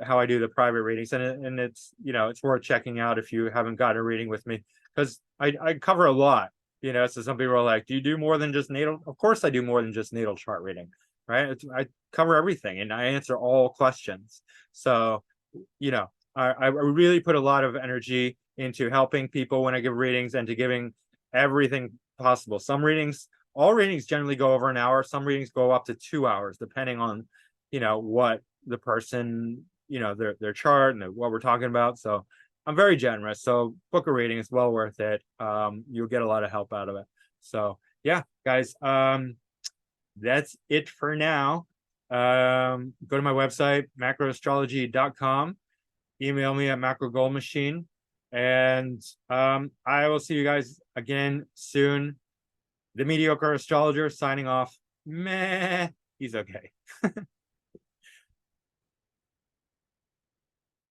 how I do the private readings, and it's it's worth checking out if you haven't got a reading with me, because I cover a lot. So some people are like, do you do more than just natal? Of course I do more than just natal chart reading, right? I cover everything and I answer all questions. So I really put a lot of energy into helping people when I give readings, and to giving everything possible. All readings generally go over an hour. Some readings go up to 2 hours, depending on what the person, their chart and what we're talking about. So I'm very generous. So book a reading. It's well worth it. You'll get a lot of help out of it. So yeah, guys, that's it for now. Go to my website, macroastrology.com. Email me at macrogoldmachine. And I will see you guys again soon. The mediocre astrologer signing off. Meh. He's okay.